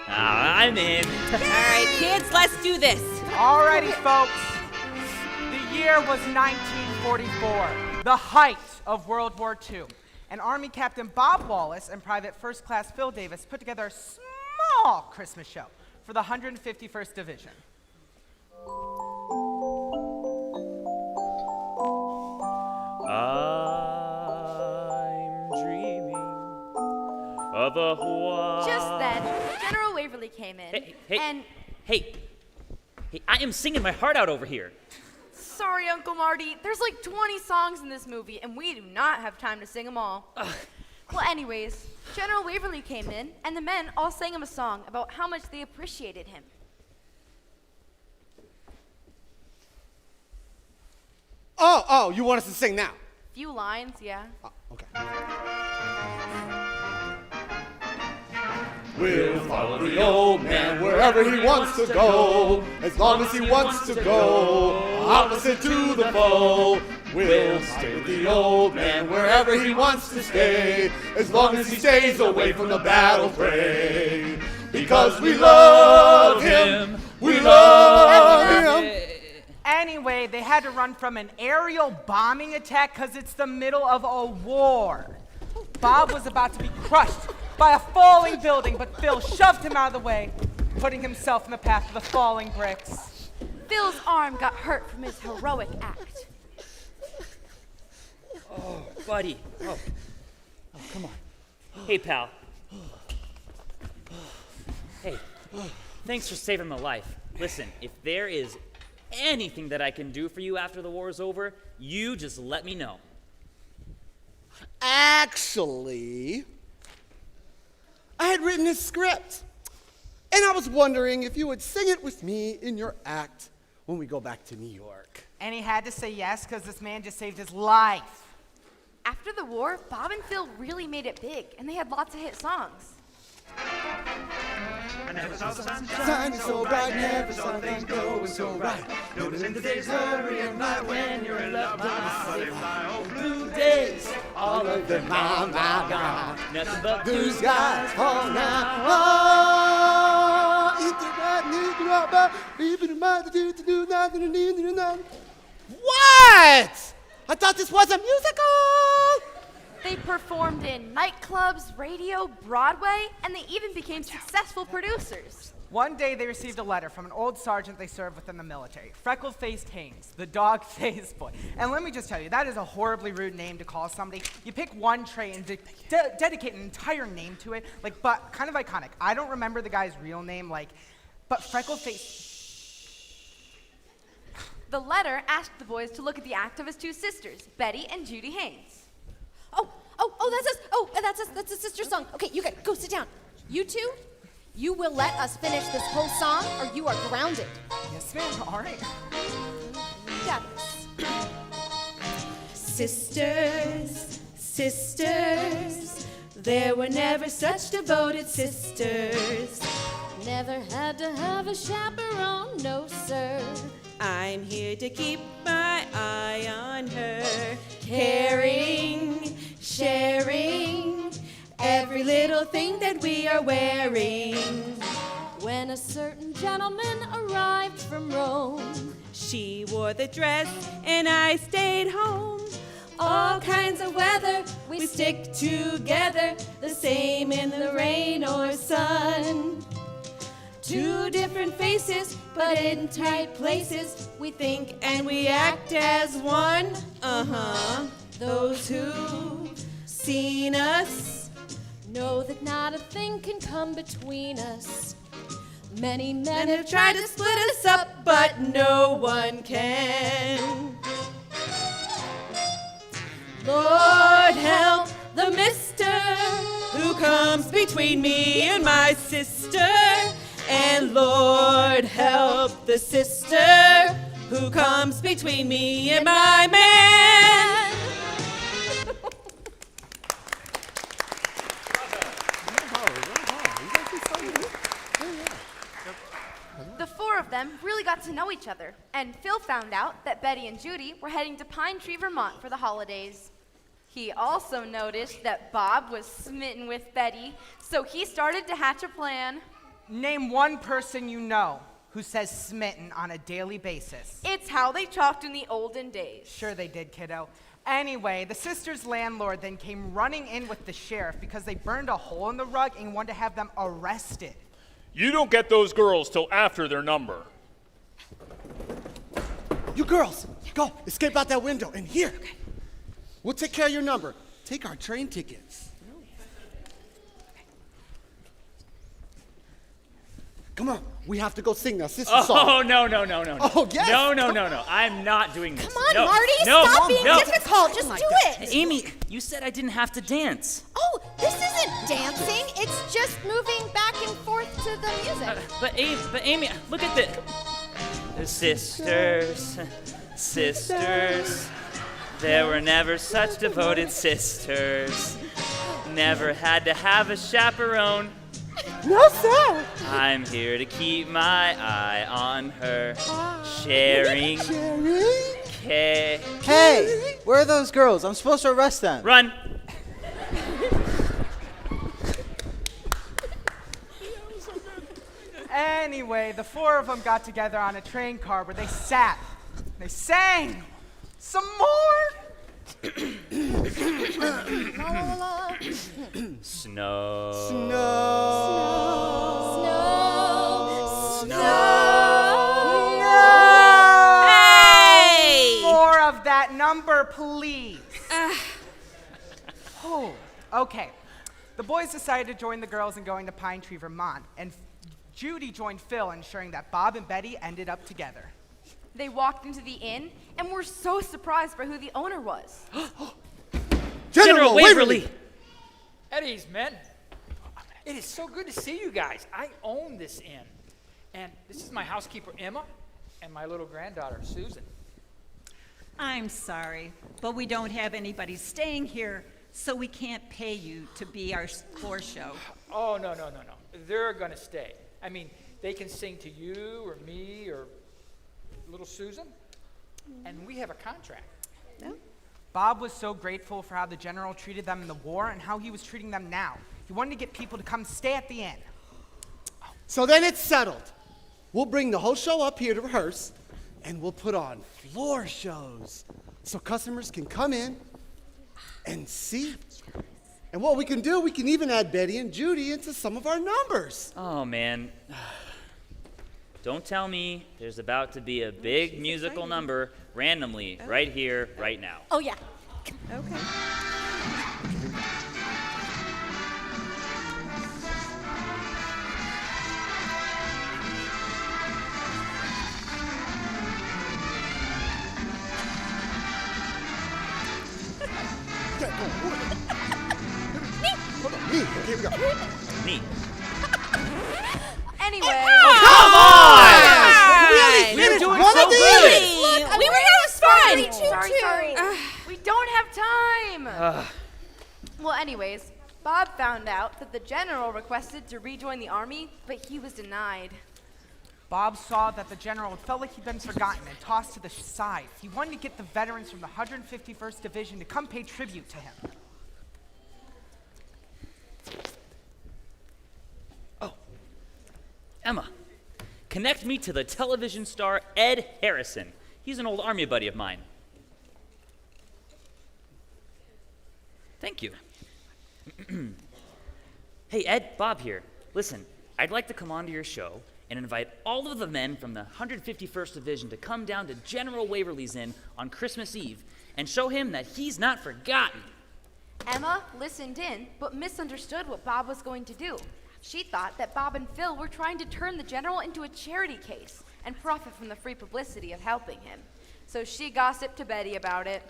I'm in. All right, kids, let's do this. Alrighty, folks. The year was 1944, the height of World War II. And Army Captain Bob Wallace and Private First Class Phil Davis put together a small Christmas show for the 151st Division. I'm dreaming of a white... Just then, General Waverly came in, and... Hey, I am singing my heart out over here. Sorry, Uncle Marty, there's like 20 songs in this movie, and we do not have time to sing them all. Well, anyways, General Waverly came in, and the men all sang him a song about how much they appreciated him. Oh, you want us to sing now? Few lines, yeah. Okay. We'll follow the old man wherever he wants to go, as long as he wants to go, opposite to the foe. We'll stay with the old man wherever he wants to stay, as long as he stays away from the battle fray. Because we love him, we love him. Anyway, they had to run from an aerial bombing attack because it's the middle of a war. Bob was about to be crushed by a falling building, but Phil shoved him out of the way, putting himself in the path of the falling bricks. Phil's arm got hurt from his heroic act. Oh, buddy. Oh, come on. Hey, pal. Hey, thanks for saving my life. Listen, if there is anything that I can do for you after the war is over, you just let me know. Actually, I had written a script, and I was wondering if you would sing it with me in your act when we go back to New York. And he had to say yes because this man just saved his life. After the war, Bob and Phil really made it big, and they had lots of hit songs. I never saw the sun Shining so bright, never saw them going so right. Noticing the days hurry and fly when you're in love. They fly over blue days, all of them, my God. Nothing but blue skies fall now. Oh, what? I thought this was a musical. They performed in nightclubs, radio, Broadway, and they even became successful producers. One day they received a letter from an old sergeant they served with in the military, Freckle-Faced Haynes, the dog-faced boy. And let me just tell you, that is a horribly rude name to call somebody. You pick one trait and dedicate an entire name to it, but kind of iconic. I don't remember the guy's real name, but Freckle-Faced... The letter asked the boys to look at the act of his two sisters, Betty and Judy Haynes. That's us. That's a sister song. Okay, you guys, go sit down. You two, you will let us finish this whole song, or you are grounded. Yes, ma'am. All right. Yeah. Sisters, sisters, there were never such devoted sisters. Never had to have a chaperone, no sir. I'm here to keep my eye on her, caring, sharing every little thing that we are wearing. When a certain gentleman arrived from Rome, she wore the dress and I stayed home. All kinds of weather, we stick together, the same in the rain or sun. Two different faces, but in tight places, we think and we act as one. Those who've seen us know that not a thing can come between us. Many men have tried to split us up, but no one can. Lord help the mister who comes between me and my sister. And Lord help the sister who comes between me and my man. The four of them really got to know each other, and Phil found out that Betty and Judy were heading to Pine Tree, Vermont for the holidays. He also noticed that Bob was smitten with Betty, so he started to hatch a plan. Name one person you know who says smitten on a daily basis. It's how they talked in the olden days. Sure they did, kiddo. Anyway, the sisters' landlord then came running in with the sheriff because they burned a hole in the rug and wanted to have them arrested. You don't get those girls till after their number. You girls, go, escape out that window, and here. Okay. We'll take care of your number. Take our train tickets. Come on, we have to go sing our sister song. Oh, no. Oh, yes. No. I'm not doing this. Come on, Marty, stop being difficult. Just do it. Amy, you said I didn't have to dance. Oh, this isn't dancing. It's just moving back and forth to the music. But Amy, look at this. The sisters, there were never such devoted sisters. Never had to have a chaperone. No, sir. I'm here to keep my eye on her. Sharing. Hey, where are those girls? I'm supposed to arrest them. Run. Anyway, the four of them got together on a train car where they sat. They sang some more. Hey! More of that number, please. Oh, okay. The boys decided to join the girls in going to Pine Tree, Vermont, and Judy joined Phil, ensuring that Bob and Betty ended up together. They walked into the inn and were so surprised by who the owner was. General Waverly! Eddie's men. It is so good to see you guys. I own this inn. And this is my housekeeper, Emma, and my little granddaughter, Susan. I'm sorry, but we don't have anybody staying here, so we can't pay you to be our floor show. Oh, no. They're going to stay. I mean, they can sing to you or me or little Susan, and we have a contract. No. Bob was so grateful for how the general treated them in the war and how he was treating them now. He wanted to get people to come stay at the inn. So then it's settled. We'll bring the whole show up here to rehearse, and we'll put on floor shows so customers can come in and see. And what we can do, we can even add Betty and Judy into some of our numbers. Oh, man. Don't tell me there's about to be a big musical number randomly right here, right now. Oh, yeah. Okay. Me. Okay, here we go. Me. Anyway. Come on! Really? We were doing One so of these. good. Look, we were having fun. Sorry. We don't have time. Well, anyways, Bob found out that the general requested to rejoin the army, but he was denied. Bob saw that the general felt like he'd been forgotten and tossed to the side. He wanted to get the veterans from the 151st Division to come pay tribute to him. Oh, Emma, connect me to the television star Ed Harrison. He's an old army buddy of mine. Thank you. Hey, Ed, Bob here. Listen, I'd like to come onto your show and invite all of the men from the 151st Division to come down to General Waverly's Inn on Christmas Eve and show him that he's not forgotten. Emma listened in, but misunderstood what Bob was going to do. She thought that Bob and Phil were trying to turn the general into a charity case and profit from the free publicity of helping him. So she gossiped to Betty about it.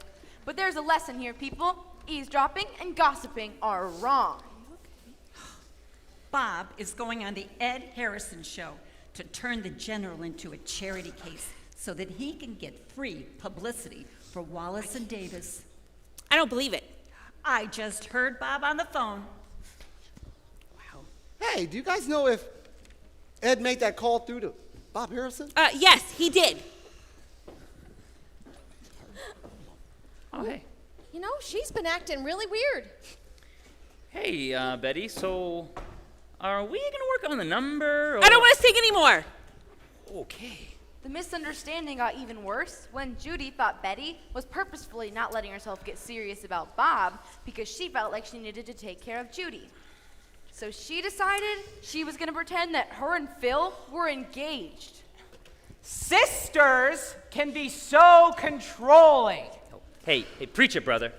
But there's a lesson here, people. Eavesdropping and gossiping are wrong. Bob is going on the Ed Harrison show to turn the general into a charity case so that he can get free publicity for Wallace and Davis. I don't believe it. I just heard Bob on the phone. Hey, do you guys know if Ed made that call through to Bob Harrison? Yes, he did. Oh, hey. You know, she's been acting really weird. Hey, Betty, so are we going to work on the number? Or... I don't want to sing anymore. Okay. The misunderstanding got even worse when Judy thought Betty was purposefully not letting herself get serious about Bob because she felt like she needed to take care of Judy. So she decided she was going to pretend that her and Phil were engaged. Sisters can be so controlling. Hey, preach it, brother.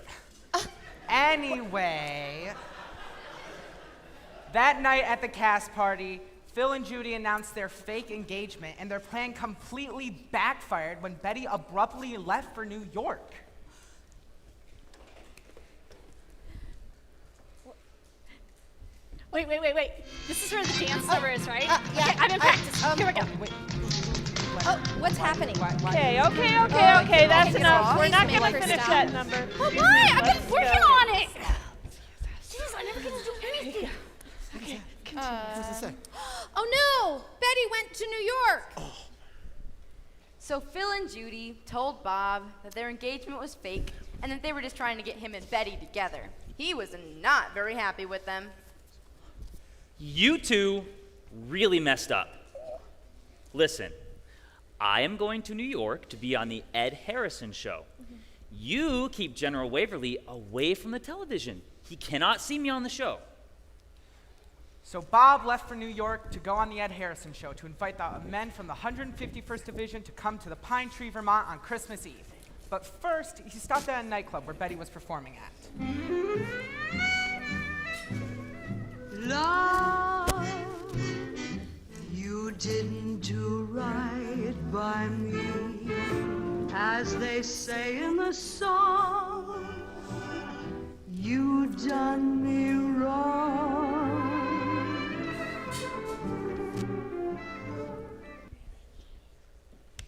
Anyway, that night at the cast party, Phil and Judy announced their fake engagement, and their plan completely backfired when Betty abruptly left for New York. Wait. This is where the dance number is, right? Yeah. Okay, I'm in practice. Here we go. Oh, what's happening? Okay, that's enough. We're not going to finish that number. Well, why? I've been working on it. Jeez, I never get to do anything. Okay. What does it say? Oh no! Betty went to New York. So Phil and Judy told Bob that their engagement was fake and that they were just trying to get him and Betty together. He was not very happy with them. You two really messed up. Listen, I am going to New York to be on the Ed Harrison show. You keep General Waverly away from the television. He cannot see me on the show. So Bob left for New York to go on the Ed Harrison show to invite the men from the 151st Division to come to the Pine Tree, Vermont on Christmas Eve. But first, he stopped at a nightclub where Betty was performing at. Love, you didn't do right by me, as they say in the song. You done me wrong.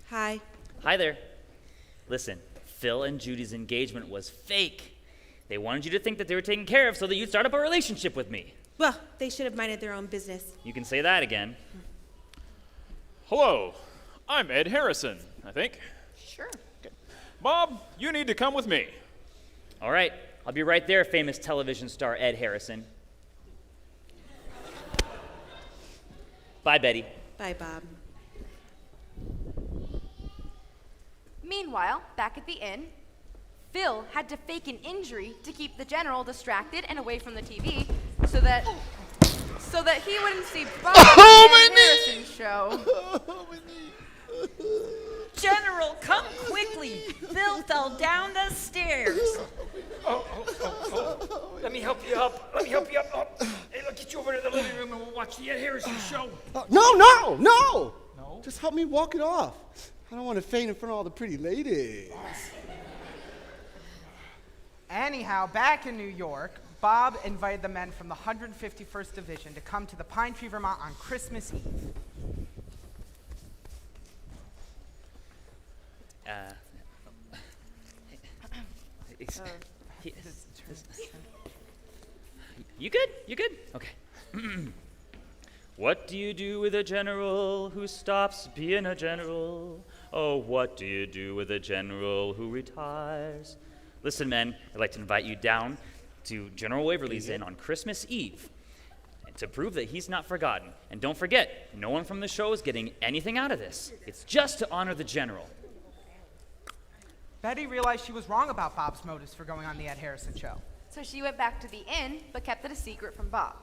Hi. Hi there. Listen, Phil and Judy's engagement was fake. They wanted you to think that they were taken care of so that you'd start up a relationship with me. Well, they should have minded their own business. You can say that again. Hello, I'm Ed Harrison, I think. Sure. Bob, you need to come with me. All right, I'll be right there, famous television star Ed Harrison. Bye, Betty. Bye, Bob. Meanwhile, back at the inn, Phil had to fake an injury to keep the general distracted and away from the TV so that he wouldn't see Bob and Harrison's show. General, come quickly. Phil fell down the stairs. Oh. Let me help you up. Oh. Hey, I'll get you over to the living room and we'll watch the Ed Harrison show. No! Just help me walk it off. I don't want to faint in front of all the pretty ladies. Anyhow, back in New York, Bob invited the men from the 151st Division to come to the Pine Tree, Vermont on Christmas Eve. You good? You good? Okay. What do you do with a general who stops being a general? Oh, what do you do with a general who retires? Listen, men, I'd like to invite you down to General Waverly's Inn on Christmas Eve to prove that he's not forgotten. And don't forget, no one from the show is getting anything out of this. It's just to honor the general. Betty realized she was wrong about Bob's motives for going on the Ed Harrison show. So she went back to the inn, but kept it a secret from Bob.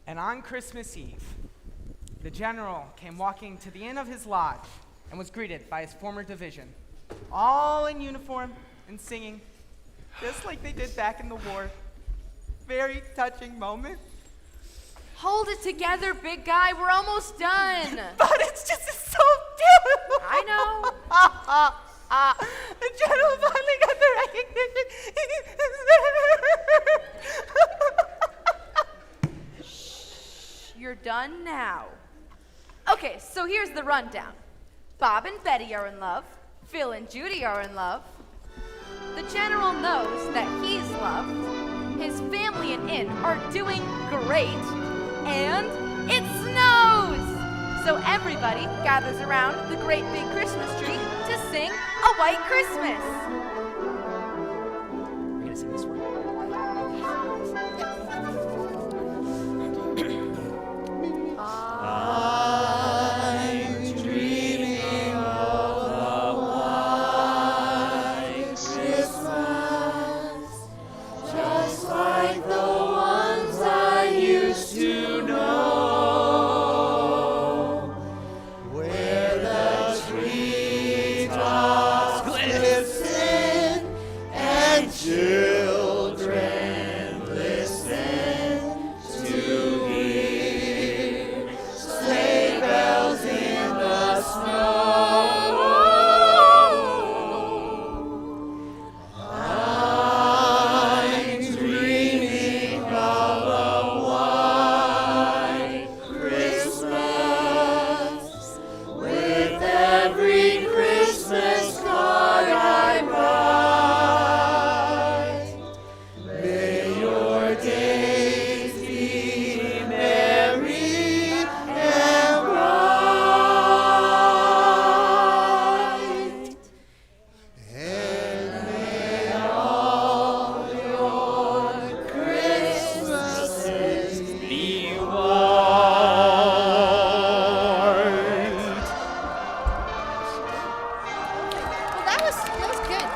And on Christmas Eve, the general came walking to the inn of his lodge and was greeted by his former division, all in uniform and singing, just like they did back in the war. Very touching moment. Hold it together, big guy. We're almost done. But it's so beautiful. I know. The general finally got the recognition. You're done now. Okay, so here's the rundown. Bob and Betty are in love. Phil and Judy are in love. The general knows that he's loved. His family and inn are doing great. And it snows! So everybody gathers around the great big Christmas tree to sing A White Christmas. We're gonna sing this one. I'm dreaming of a white Christmas, just like the ones I used to know, where the treetops glisten and children listen to hear sleigh bells in the snow. I'm dreaming of a white Christmas, with every Christmas card I write. May your days be merry and bright, and may all your Christmases be white. Well, that was good.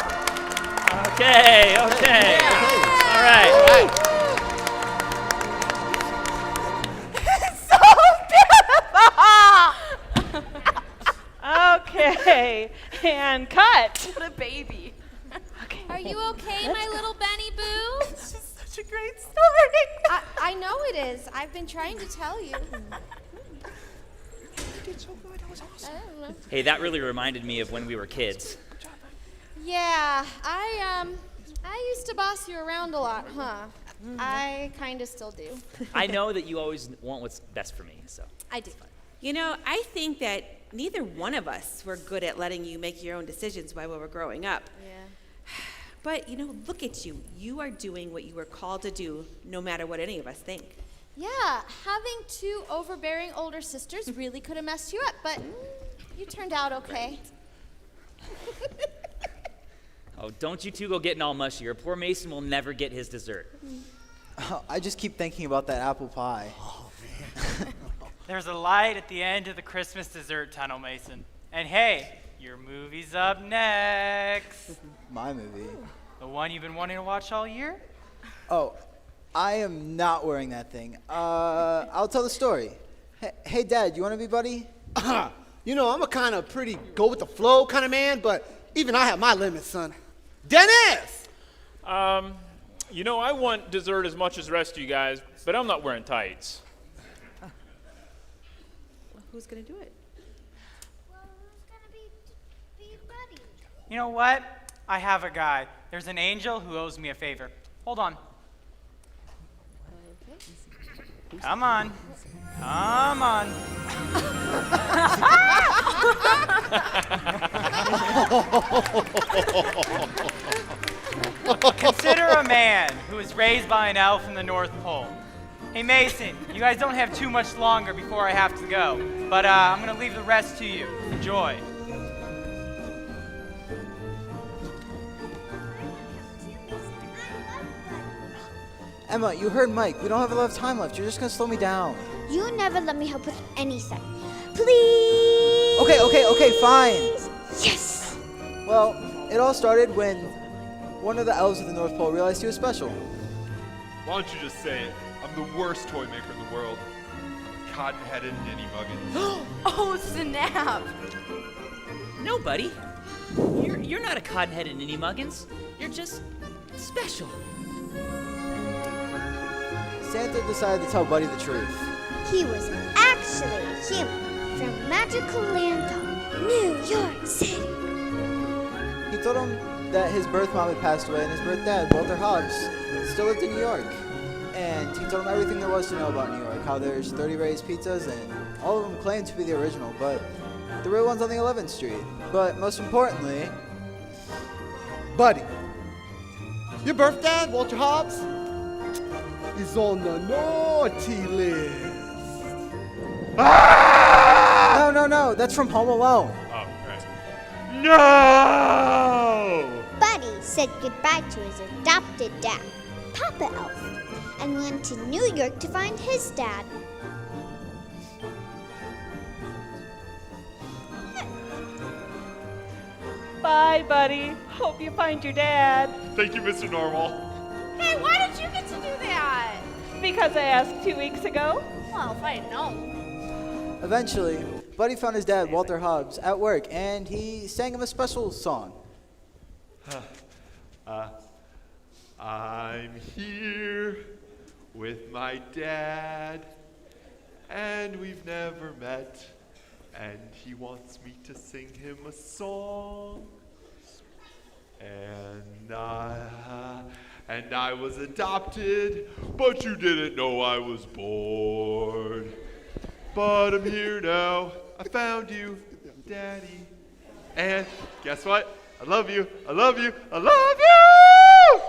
Okay. All right. So beautiful! Okay, and cut. What a baby. Are you okay, my little Benny Boo? It's just such a great story. I know. is. I've been trying to tell you. I don't know. Hey, that really reminded me of when we were kids. Yeah, I used to boss you around a lot, huh? I kind of still do. I know that you always want what's best for me, so. I do. You know, I think that neither one of us were good at letting you make your own decisions while we were growing up. Yeah. But, you know, look at you. You are doing what you were called to do, no matter what any of us think. Yeah, having two overbearing older sisters really could have messed you up, but you turned out okay. Oh, don't you two go getting all mushy, or poor Mason will never get his dessert. I just keep thinking about that apple pie. There's a light at the end of the Christmas dessert tunnel, Mason. And hey, your movie's up next. My movie. The one you've been wanting to watch all year? Oh, I am not wearing that thing. I'll tell the story. Hey, Dad, you want to be buddy? You know, I'm a kind of pretty go with the flow kind of man, but even I have my limits, son. Dennis! You know, I want dessert as much as the rest of you guys, but I'm not wearing tights. Well, who's going to do it? You know what? I have a guy. There's an angel who owes me a favor. Hold on. Come on. Come on. Consider a man who was raised by an elf in the North Pole. Hey, Mason, you guys don't have too much longer before I have to go, but I'm going to leave the rest to you. Enjoy. Emma, you heard Mike. We don't have a lot of time left. You're just going to slow me down. You never let me help with anything. Please. Okay, fine. Yes. Well, it all started when one of the elves of the North Pole realized he was special. Why don't you just say it? I'm the worst toy maker in the world. Cotton-headed ninny muggins. Oh, snap. No, buddy. You're not a cotton-headed ninny muggins. You're just special. Santa decided to tell Buddy the truth. He was actually a human from magical land called New York City. He told him that his birth mom had passed away and his birth dad, Walter Hobbs, still lived in New York. And he told him everything there was to know about New York, how there's 30 Ray's pizzas, and all of them claim to be the original, but the real one's on the 11th Street. But most importantly, Buddy, your birth dad, Walter Hobbs, is on the naughty list. No, that's from Home Alone. Oh, right. No! Buddy said goodbye to his adopted dad, Papa Elf, and went to New York to find his dad. Bye, buddy. Hope you find your dad. Thank you, Mr. Normal. Hey, why did you get to do that? Because I asked 2 weeks ago. Well, if I had known. Eventually, Buddy found his dad, Walter Hobbs, at work, and he sang him a special song. I'm here with my dad, and we've never met, and he wants me to sing him a song. And I was adopted, but you didn't know I was born. But I'm here now. I found you, Daddy. And guess what? I love you. I love you. I love you!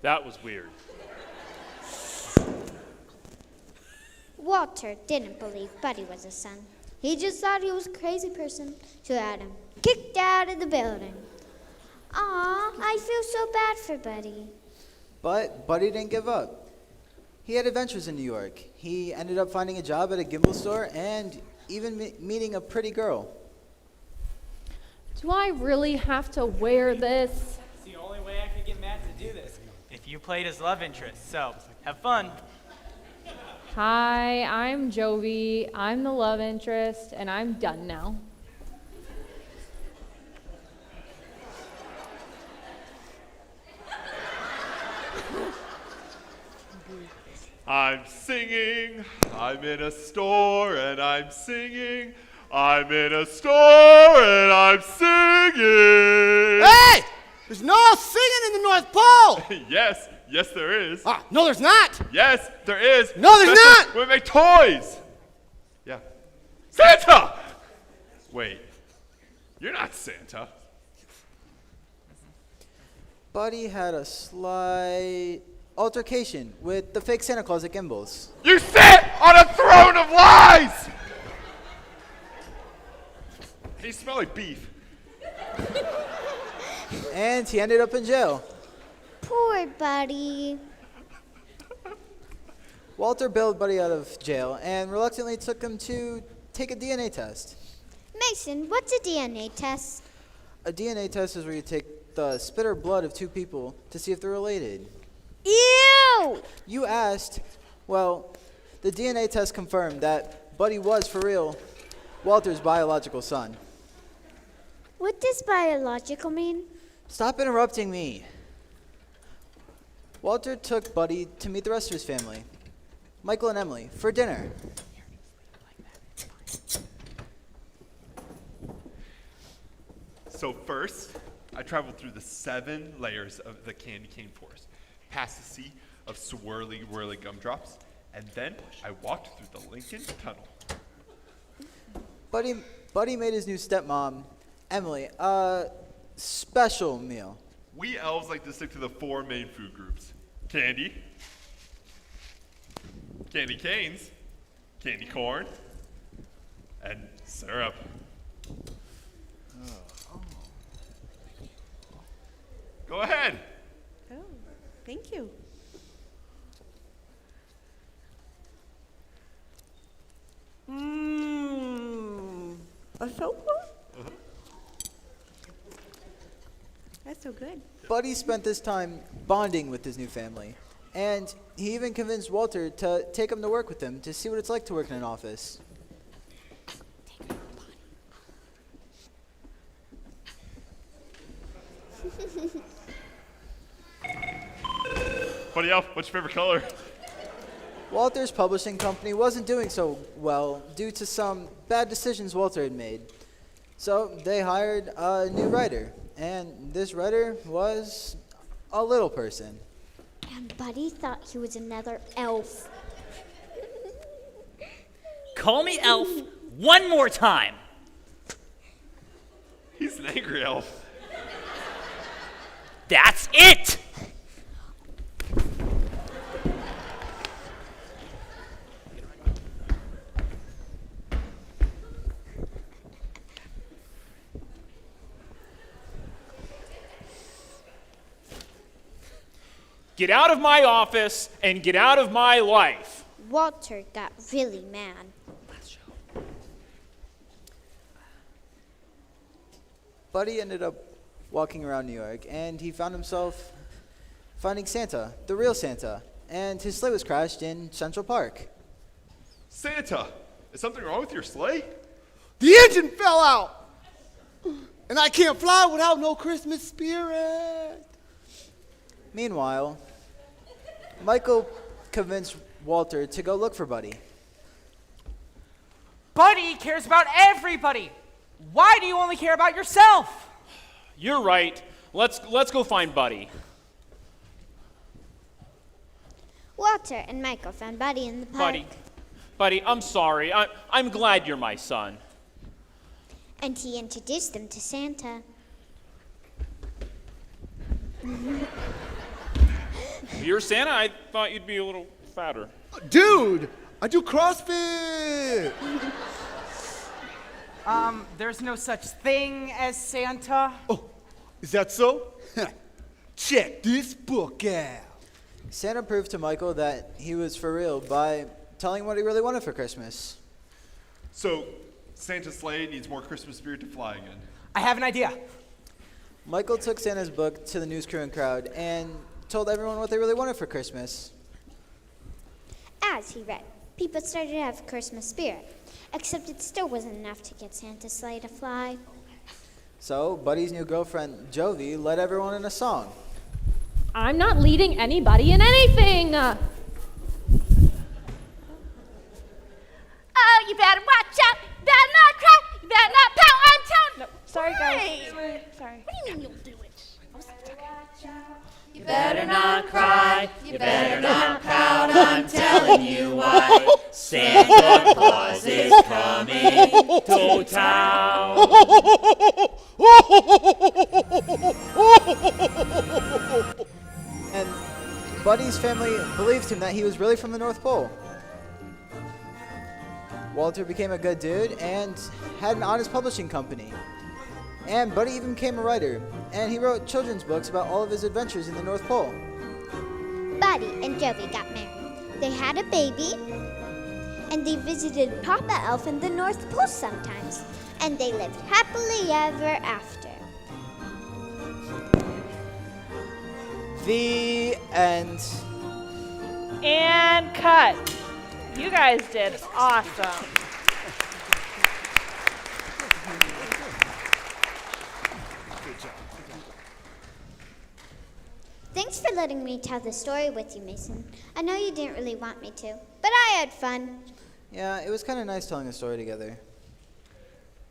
That was weird. Walter didn't believe Buddy was his son. He just thought he was a crazy person, so had him kicked out of the building. Aw, I feel so bad for Buddy. But Buddy didn't give up. He had adventures in New York. He ended up finding a job at a gimbal store and even meeting a pretty girl. Do I really have to wear this? It's the only way I could get Matt to do this. If you played his love interest, so have fun. Hi, I'm Jovi. I'm the love interest, and I'm done now. I'm singing, I'm in a store and I'm singing. I'm in a store and I'm singing. Hey! There's no singing in the North Pole! Yes, there is. No, there's not! Yes, there is. No, there's not! We make toys! Yeah. Santa! Wait, you're not Santa. Buddy had a slight altercation with the fake Santa Claus at Gimbals. You sit on a throne of lies! You smell like beef. And he ended up in jail. Poor Buddy. Walter bailed Buddy out of jail and reluctantly took him to take a DNA test. Mason, what's a DNA test? A DNA test is where you take the spit or blood of two people to see if they're related. Ew! You asked. Well, the DNA test confirmed that Buddy was, for real, Walter's biological son. What does biological mean? Stop interrupting me. Walter took Buddy to meet the rest of his family, Michael and Emily, for dinner. So first, I traveled through the 7 layers of the candy cane forest, past the sea of swirly, whirly gumdrops, and then I walked through the Lincoln Tunnel. Buddy made his new stepmom, Emily, a special meal. We elves like to stick to the 4 main food groups. Candy, candy canes, candy corn, and syrup. Go ahead. Oh, thank you. A soap? That's so good. Buddy spent this time bonding with his new family, and he even convinced Walter to take him to work with him to see what it's like to work in an office. Buddy Elf, what's your favorite color? Walter's publishing company wasn't doing so well due to some bad decisions Walter had made. So they hired a new writer, and this writer was a little person. And Buddy thought he was another elf. Call me Elf one more time. He's an angry elf. That's it! Get out of my office and get out of my life. Walter got really mad. Buddy ended up walking around New York, and he found himself finding Santa, the real Santa, and his sleigh was crashed in Central Park. Santa, is something wrong with your sleigh? The engine fell out! And I can't fly without no Christmas spirit. Meanwhile, Michael convinced Walter to go look for Buddy. Buddy cares about everybody. Why do you only care about yourself? You're right. Let's go find Buddy. Walter and Michael found Buddy in the park. Buddy, I'm sorry. I'm glad you're my son. And he introduced them to Santa. You're Santa? I thought you'd be a little fatter. Dude, I do CrossFit. There's no such thing as Santa. Oh, is that so? Check this book out. Santa proved to Michael that he was for real by telling him what he really wanted for Christmas. So, Santa's sleigh needs more Christmas spirit to fly again. I have an idea. Michael took Santa's book to the news crew and crowd and told everyone what they really wanted for Christmas. As he read, people started to have Christmas spirit, except it still wasn't enough to get Santa's sleigh to fly. So, Buddy's new girlfriend, Jovi, led everyone in a song. I'm not leading anybody in anything. Oh, you better watch out. You better not cry. You better not pout. I'm telling. No, sorry, guys. Hey. Sorry. What do you mean you'll do it? You better not cry, you better not pout, I'm telling you why. Santa Claus is coming to town. And Buddy's family believed him that he was really from the North Pole. Walter became a good dude and had an honest publishing company. And Buddy even became a writer, and he wrote children's books about all of his adventures in the North Pole. Buddy and Jovi got married. They had a baby, and they visited Papa Elf in the North Pole sometimes, and they lived happily ever after. The end. And cut. You guys did awesome. Thanks for letting me tell the story with you, Mason. I know you didn't really want me to, but I had fun. Yeah, it was kind of nice telling a story together.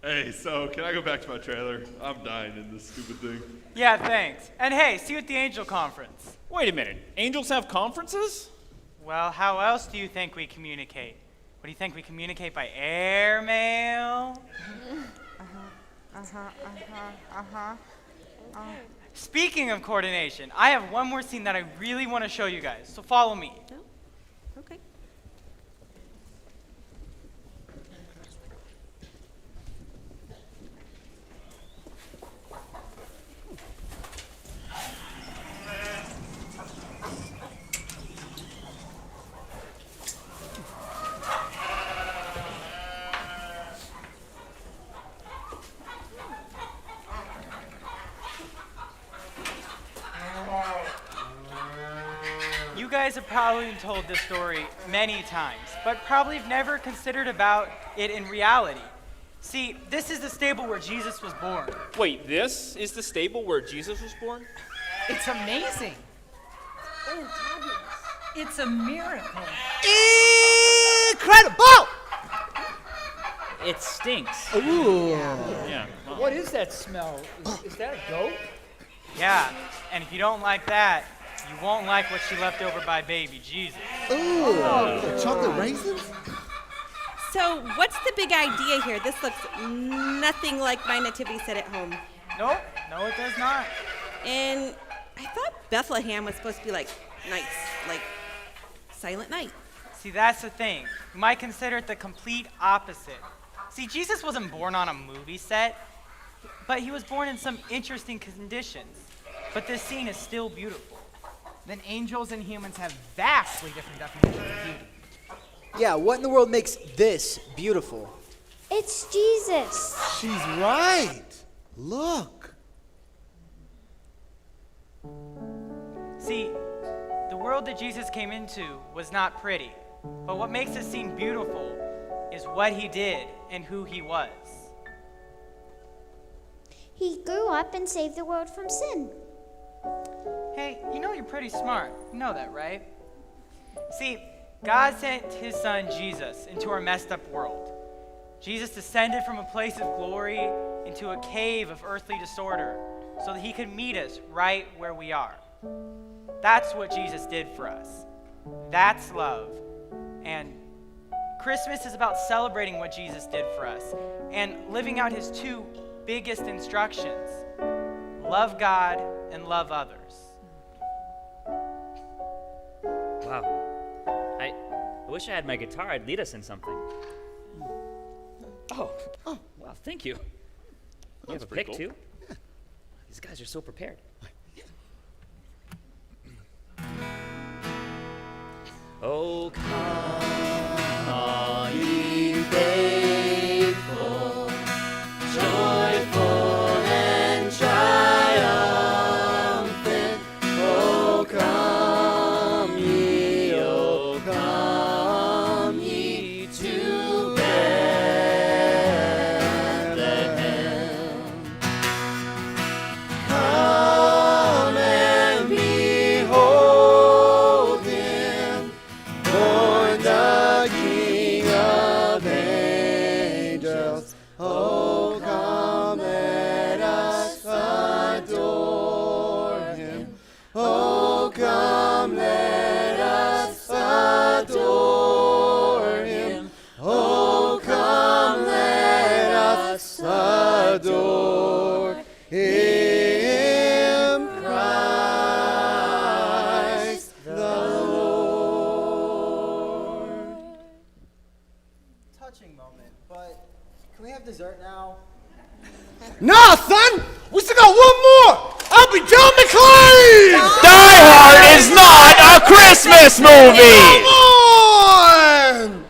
Hey, so can I go back to my trailer? I'm dying in this stupid thing. Yeah, thanks. And hey, see you at the Angel Conference. Wait a minute. Angels have conferences? Well, how else do you think we communicate? What do you think, we communicate by airmail? Speaking of coordination, I have one more scene that I really want to show you guys, so follow me. Okay. You guys have probably been told this story many times, but probably have never considered about it in reality. See, this is the stable where Jesus was born. Wait, this is the stable where Jesus was born? It's amazing. It's a miracle. Incredible! It stinks. Ooh. Yeah. What is that smell? Is that a goat? Yeah, and if you don't like that, you won't like what she left over by baby Jesus. Ooh, chocolate raisins? So, what's the big idea here? This looks nothing like my nativity set at home. Nope, no it does not. And I thought Bethlehem was supposed to be like nice, like Silent Night. See, that's the thing. You might consider it the complete opposite. See, Jesus wasn't born on a movie set, but he was born in some interesting conditions. But this scene is still beautiful. Then angels and humans have vastly different definitions of beauty. Yeah, what in the world makes this beautiful? It's Jesus. She's right. Look. See, the world that Jesus came into was not pretty, but what makes this scene beautiful is what he did and who he was. He grew up and saved the world from sin. Hey, you know you're pretty smart. You know that, right? See, God sent his son Jesus into our messed up world. Jesus descended from a place of glory into a cave of earthly disorder so that he could meet us right where we are. That's what Jesus did for us. That's love. And Christmas is about celebrating what Jesus did for us and living out his two biggest instructions: love God and love others. Wow. I wish I had my guitar. I'd lead us in something. Oh, wow, thank you. You have a pick, cool. too? These guys are so prepared. Oh, come on, ye faithful, joyful and triumphant. Oh, come ye to Bethlehem. Come and behold him, for have dessert now? Nah, son! We still got one more! I'll be John McClane! Die Hard is not a Christmas movie! Come on!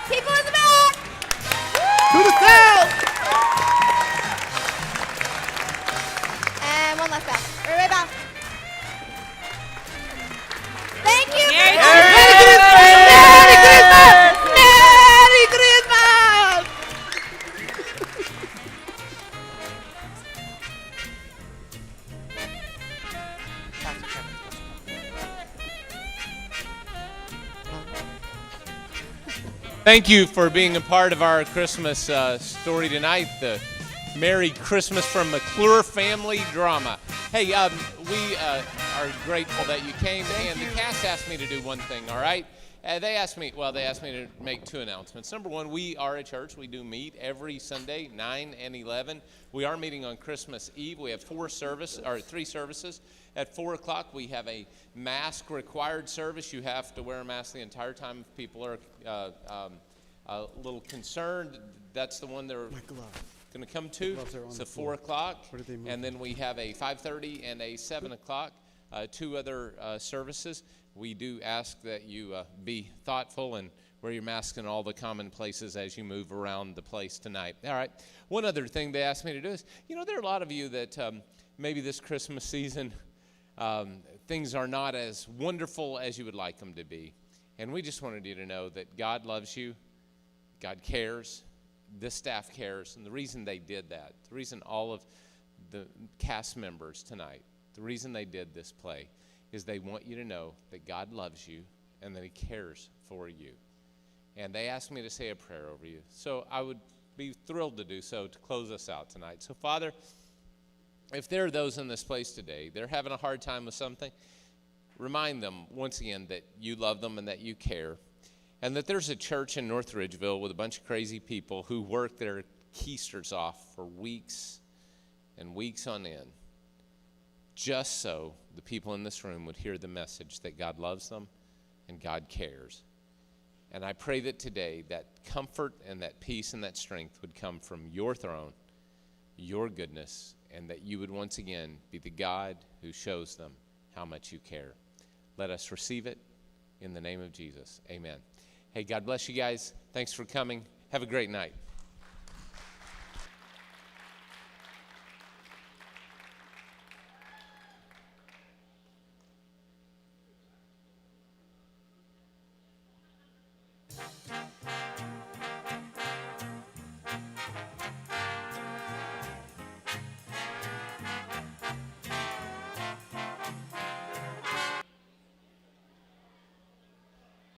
People in the back! To the south! And one left back. Right back. Thank you. Merry Thank you for being a part of our Christmas story tonight, the Merry Christmas from McClure Family Drama. Hey, we are grateful that you came, and the cast asked me to do one thing, all right? They asked me to make two announcements. Number one, we are a church. We do meet every Sunday, 9 and 11. We are meeting on Christmas Eve. We have three services. At 4 o'clock, we have a mask-required service. You have to wear a mask the entire time if people are a little concerned. That's the one they're going to come to. So 4 o'clock. And then we have a 5:30 and a 7 o'clock, two other services. We do ask that you be thoughtful and wear your mask in all the common places as you move around the place tonight. All right. One other thing they asked me to do is, there are a lot of you that maybe this Christmas season things are not as wonderful as you would like them to be. And we just wanted you to know that God loves you. God cares. This staff cares. And the reason they did that, the reason all of the cast members tonight, the reason they did this play is they want you to know that God loves you and that he cares for you. And they asked me to say a prayer over you. So I would be thrilled to do so to close us out tonight. So, Father, if there are those in this place today, they're having a hard time with something, remind them once again that you love them and that you care, and that there's a church in North Ridgeville with a bunch of crazy people who work their keisters off for weeks and weeks on end, just so the people in this room would hear the message that God loves them and God cares. And I pray that today that comfort and that peace and that strength would come from your throne, your goodness, and that you would once again be the God who shows them how much you care. Let us receive it in the name of Jesus. Amen. Hey, God bless you guys. Thanks for coming. Have a great night.